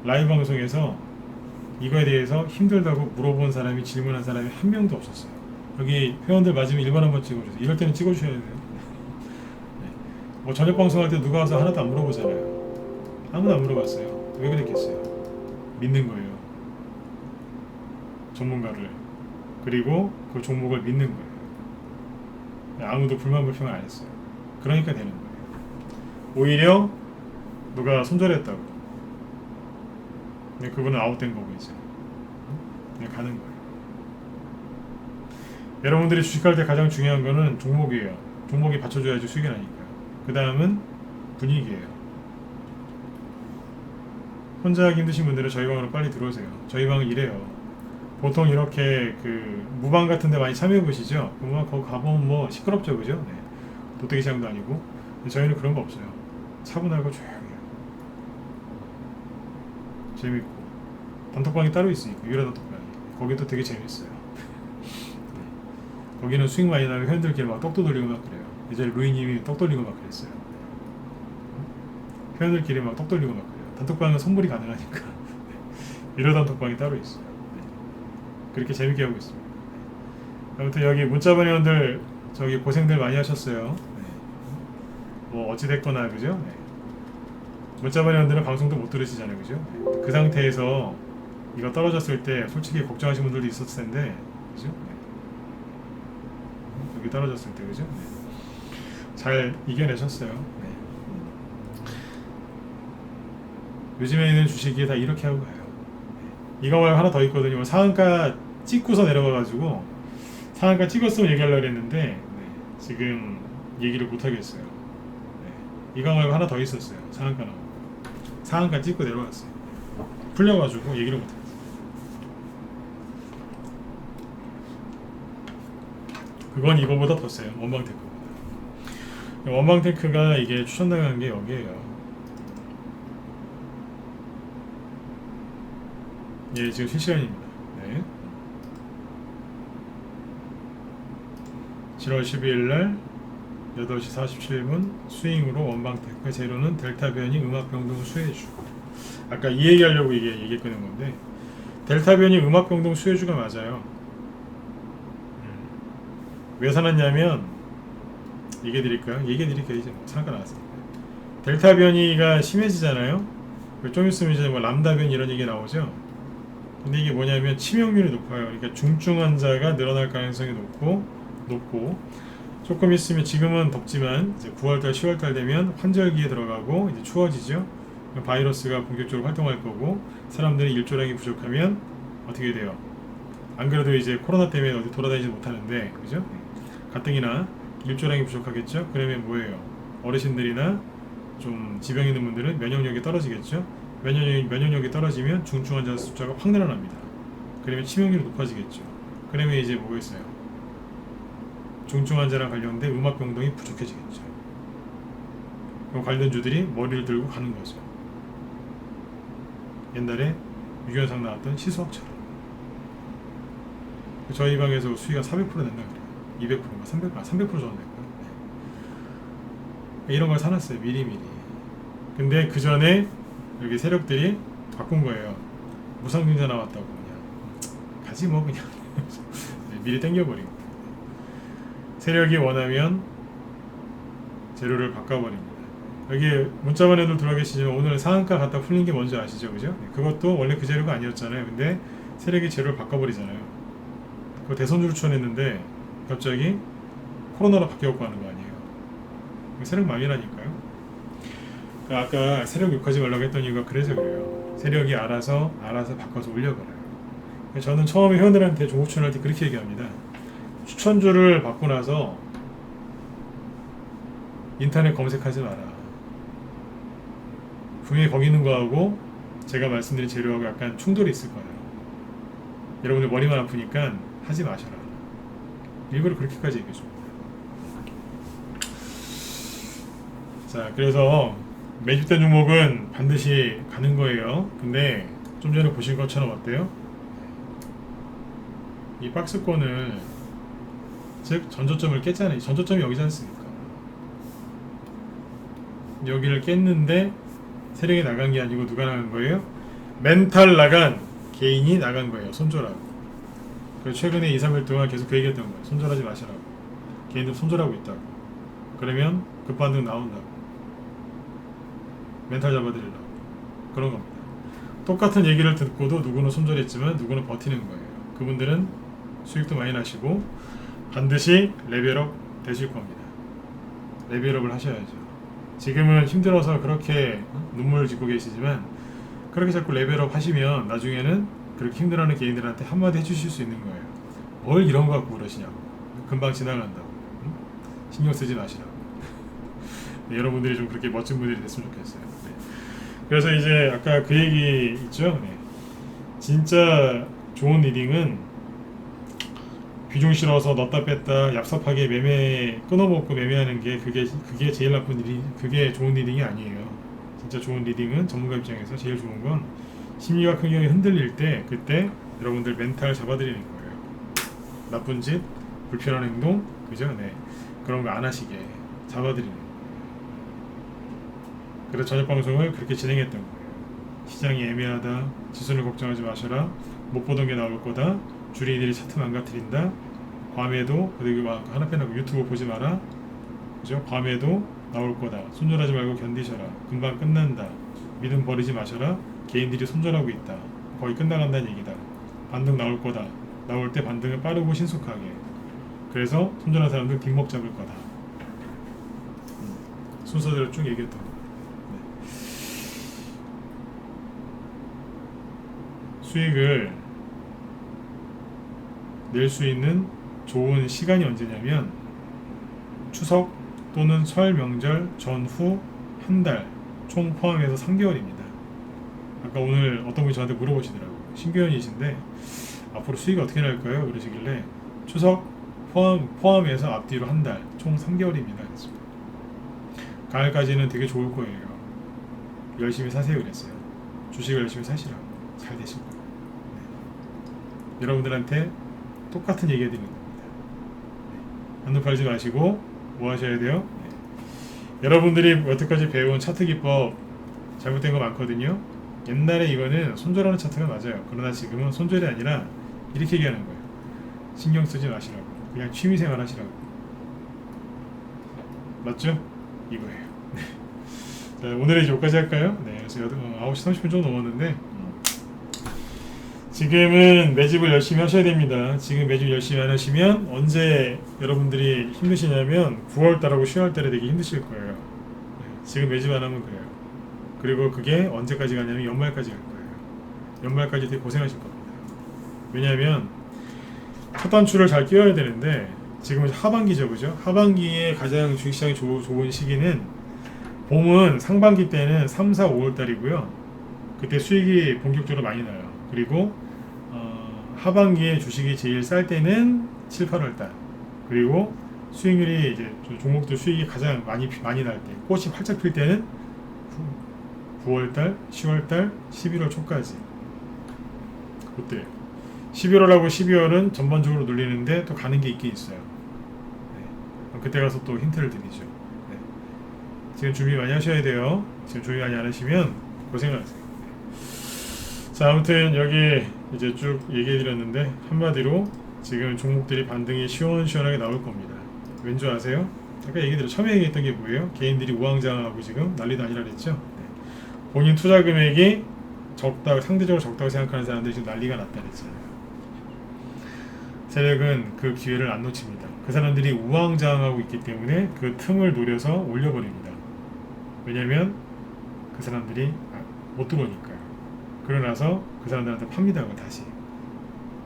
라이브 방송에서 이거에 대해서 힘들다고 물어본 사람이 질문한 사람이 한 명도 없었어요. 여기 회원들 맞으면 1번 한번 찍어주세요. 이럴 때는 찍어주셔야 돼요. 네. 뭐 저녁 방송할 때 누가 와서 하나도 안 물어보잖아요. 아무도 안 물어봤어요. 왜 그랬겠어요? 믿는 거예요. 전문가를. 그리고 그 종목을 믿는 거예요. 아무도 불만 불평을 안 했어요. 그러니까 되는 거예요. 오히려 누가 손절했다고. 근데 그분은 아웃된 거고 이제 그냥 가는 거예요. 여러분들이 주식할 때 가장 중요한 거는 종목이에요. 종목이 받쳐줘야지 수익이 나니까요. 그 다음은 분위기예요. 혼자 하기 힘드신 분들은 저희 방으로 빨리 들어오세요. 저희 방은 이래요. 보통 이렇게 그 무방 같은 데 많이 참여해 보시죠? 그러면 거기 가보면 뭐 시끄럽죠, 그죠? 네. 도떼기 시장도 아니고. 근데 저희는 그런 거 없어요. 차분하고 조용해요. 재밌고 단톡방이 따로 있으니까 유라 단톡방이 거기도 되게 재밌어요. 네. 거기는 수익 많이 나면 회원들끼리 막 떡도 돌리고 막 그래요. 이제 루이님이 떡 돌리고 막 그랬어요. 회원들끼리 막 떡 돌리고 막 그래요. 단톡방은 선물이 가능하니까 유라 단톡방이 따로 있어요. 네. 그렇게 재밌게 하고 있습니다. 아무튼 여기 문자번 회원들 저기 고생들 많이 하셨어요. 네. 뭐 어찌됐거나 그죠? 네. 문자번 회원들은 방송도 못 들으시잖아요, 그죠? 네. 그 상태에서 이거 떨어졌을 때 솔직히 걱정하시는 분들도 있었을 텐데, 그죠? 네. 여기 떨어졌을 때, 그죠? 네. 잘 이겨내셨어요. 네. 요즘에 있는 주식이 다 이렇게 하고 가요. 네. 이거 말고 하나 더 있거든요. 상한가 찍고서 내려가가지고 상한가 찍었으면 얘기하려고 했는데 네. 지금 얘기를 못 하겠어요. 네. 이거 말고 하나 더 있었어요. 상한가 나오고. 상한가 찍고 내려갔어요. 풀려가지고 얘기를 못했어요. 그건 이거보다 더 세요. 원방테크보다. 원방테크가 이게 추천당한 게 여기에요. 예, 지금 실시간입니다. 네. 7월 12일 날 8시 47분 스윙으로 원방 테크 재료는 델타 변이 음압 변동 수혜주. 아까 이 얘기하려고 이게 얘기 꺼낸 건데 델타 변이 음압 변동 수혜주가 맞아요. 왜 사놨냐면 얘기해 드릴까요? 얘기해 드릴게요. 이제 상관없습니다. 델타 변이가 심해지잖아요. 좀 있으면 이제 뭐 람다 변이 이런 얘기 나오죠. 근데 이게 뭐냐면 치명률이 높아요. 그러니까 중증 환자가 늘어날 가능성이 높고 조금 있으면 지금은 덥지만 이제 9월달, 10월달 되면 환절기에 들어가고 이제 추워지죠. 바이러스가 본격적으로 활동할 거고 사람들이 일조량이 부족하면 어떻게 돼요? 안 그래도 이제 코로나 때문에 어디 돌아다니지 못하는데 그죠? 가뜩이나 일조량이 부족하겠죠? 그러면 뭐예요? 어르신들이나 좀 지병 있는 분들은 면역력이 떨어지겠죠? 면역력이 떨어지면 중증 환자 숫자가 확 늘어납니다. 그러면 치명률이 높아지겠죠. 그러면 이제 뭐가 있어요? 중증 환자랑 관련된 음압 병동이 부족해지겠죠. 그럼 관련주들이 머리를 들고 가는 거죠. 옛날에 유견상 나왔던 시수학처럼. 저희 방에서 수위가 400% 된다 그래요. 200%인가 300% 정도 됐고요. 네. 이런 걸 사놨어요. 미리미리. 근데 그 전에 여기 세력들이 바꾼 거예요. 무상증자 나왔다고 그냥 가지 뭐 그냥 네, 미리 땡겨버리고 세력이 원하면 재료를 바꿔버립니다. 여기 문자만 애들 들어와 계시지만 오늘 상한가 갖다 풀린 게 뭔지 아시죠? 그죠? 네, 그것도 원래 그 재료가 아니었잖아요. 근데 세력이 재료를 바꿔버리잖아요. 그거 대선주로 추천했는데 갑자기 코로나로 바뀌었고 하는 거 아니에요. 세력 망이라니까요. 아까 세력 욕하지 말라고 했던 이유가 그래서 그래요. 세력이 알아서 바꿔서 올려버려요. 저는 처음에 회원들한테 종목 추천할 때 그렇게 얘기합니다. 추천주를 받고 나서 인터넷 검색하지 마라. 분명히 거기 있는 거하고 제가 말씀드린 재료하고 약간 충돌이 있을 거예요. 여러분들 머리만 아프니까 하지 마셔라. 일부러 그렇게까지 얘기해줍니다. 자, 그래서 매집된 종목은 반드시 가는 거예요. 근데 좀 전에 보신 것처럼 어때요? 이 박스권을 즉 전저점을 깼잖아요. 전저점이 여기지 않습니까? 여기를 깼는데 세력이 나간 게 아니고 누가 나간 거예요? 멘탈 나간 개인이 나간 거예요. 손절하고. 그래서 최근에 2, 3일 동안 계속 그 얘기했던 거예요. 손절하지 마시라고. 개인들 손절하고 있다고. 그러면 급반등 나온다고. 멘탈 잡아드리려고. 그런 겁니다. 똑같은 얘기를 듣고도 누구는 손절했지만 누구는 버티는 거예요. 그분들은 수익도 많이 나시고 반드시 레벨업 되실 겁니다. 레벨업을 하셔야죠. 지금은 힘들어서 그렇게 눈물을 짓고 계시지만 그렇게 자꾸 레벨업 하시면 나중에는 그렇게 힘들어하는 개인들한테 한마디 해주실 수 있는 거예요. 뭘 이런 거 갖고 그러시냐고. 금방 지나간다고. 응? 신경 쓰지 마시라고. 네, 여러분들이 좀 그렇게 멋진 분들이 됐으면 좋겠어요. 네. 그래서 이제 아까 그 얘기 있죠. 네. 진짜 좋은 리딩은 비중 실어서 넣었다 뺐다 얍삽하게 매매 끊어먹고 매매하는 게 그게 제일 나쁜 리딩, 그게 좋은 리딩이 아니에요. 진짜 좋은 리딩은 전문가 입장에서 제일 좋은 건 심리가 크게 흔들릴 때 그때 여러분들 멘탈 잡아드리는 거예요. 나쁜 짓, 불편한 행동, 그죠? 네. 그런 거 안 하시게 잡아드리는 거예요. 그래서 저녁 방송을 그렇게 진행했던 거예요. 시장이 애매하다, 지수를 걱정하지 마셔라, 못 보던 게 나올 거다, 주린이들이 차트 망가뜨린다, 밤에도 어디 하나 빼놓고 유튜브 보지 마라, 그죠? 밤에도 나올 거다, 손절하지 말고 견디셔라, 금방 끝난다, 믿음 버리지 마셔라, 개인들이 손절하고 있다, 거의 끝나간다는 얘기다, 반등 나올 거다, 나올 때 반등을 빠르고 신속하게, 그래서 손절한 사람들 뒷목 잡을 거다. 순서대로 쭉 얘기했던 거예요. 네. 수익을 낼 수 있는 좋은 시간이 언제냐면 추석 또는 설 명절 전후 한 달 총 포함해서 3개월입니다. 아까 오늘 어떤 분이 저한테 물어보시더라고요. 신규현이신데 앞으로 수익이 어떻게 날까요? 그러시길래 추석 포함해서 앞뒤로 한 달 총 3개월입니다. 가을까지는 되게 좋을 거예요. 열심히 사세요 그랬어요. 주식을 열심히 사시라고. 잘 되실 거예요. 여러분들한테 똑같은 얘기 해드리는 겁니다. 한눈 팔지 마시고 뭐 하셔야 돼요? 여러분들이 여태까지 배운 차트 기법 잘못된 거 많거든요. 옛날에 이거는 손절하는 차트가 맞아요. 그러나 지금은 손절이 아니라 이렇게 얘기하는 거예요. 신경 쓰지 마시라고. 그냥 취미생활 하시라고. 맞죠? 이거예요. 네. 자, 오늘은 이제 여기까지 할까요? 네, 그래서 9시 30분 정도 넘었는데 지금은 매집을 열심히 하셔야 됩니다. 지금 매집 열심히 안 하시면 언제 여러분들이 힘드시냐면 9월달하고 10월달에 되게 힘드실 거예요. 네, 지금 매집 안 하면 그래요. 그리고 그게 언제까지 가냐면 연말까지 갈 거예요. 연말까지 되게 고생하실 겁니다. 왜냐하면 첫 단추를 잘 끼워야 되는데 지금은 하반기죠, 그죠? 하반기에 가장 주식시장이 좋은 시기는 봄은 상반기 때는 3, 4, 5월달이고요. 그때 수익이 본격적으로 많이 나요. 그리고 하반기에 주식이 제일 쌀 때는 7, 8월달. 그리고 수익률이 이제 종목들 수익이 가장 많이 날 때, 꽃이 활짝 필 때는 9월달, 10월달, 11월 초까지. 그때 11월하고 12월은 전반적으로 눌리는데 또 가는 게 있긴 있어요. 네. 그때 가서 또 힌트를 드리죠. 네. 지금 준비 많이 하셔야 돼요. 지금 준비 많이 안 하시면 고생하세요. 자, 아무튼 여기 이제 쭉 얘기해 드렸는데 한마디로 지금 종목들이 반등이 시원시원하게 나올 겁니다. 왠 줄 아세요? 아까 얘기 드렸죠. 처음에 얘기했던 게 뭐예요? 개인들이 우왕좌왕하고 지금 난리도 아니라 그랬죠. 네. 본인 투자 금액이 상대적으로 적다고 생각하는 사람들이 지금 난리가 났다 그랬잖아요. 세력은 그 기회를 안 놓칩니다. 그 사람들이 우왕좌왕하고 있기 때문에 그 틈을 노려서 올려버립니다. 왜냐면 그 사람들이 못 들어오니까요. 그러고 나서 그 사람들한테 팝니다. 다시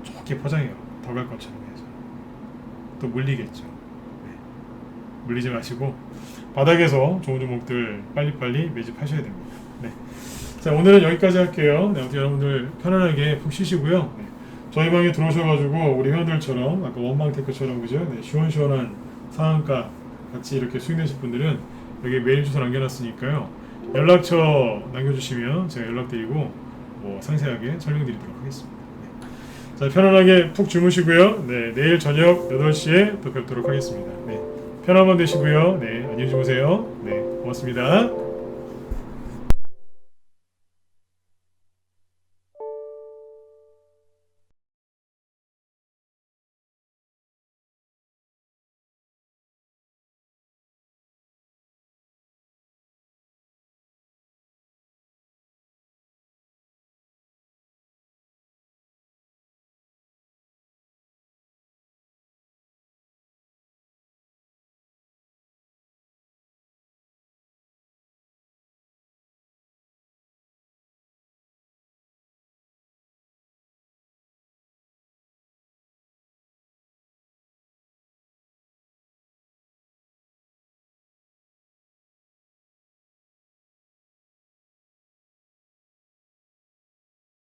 좋게 포장해요. 더 갈 것처럼 해서 또 물리겠죠. 네. 물리지 마시고 바닥에서 좋은 종목들 빨리빨리 매집하셔야 됩니다. 네. 자, 오늘은 여기까지 할게요. 네, 여러분들 편안하게 푹 쉬시고요. 네. 저희 방에 들어오셔가지고 우리 회원들처럼 아까 원방테크처럼 그죠? 네, 시원시원한 상한가 같이 이렇게 수익 내실 분들은 여기 메일 주소 남겨놨으니까요. 연락처 남겨주시면 제가 연락드리고 뭐 상세하게 설명드리도록 하겠습니다. 네. 자, 편안하게 푹 주무시고요. 네, 내일 저녁 8시에 또 뵙도록 하겠습니다. 네, 편한 밤 되시고요. 네, 안녕히 주무세요. 네, 고맙습니다.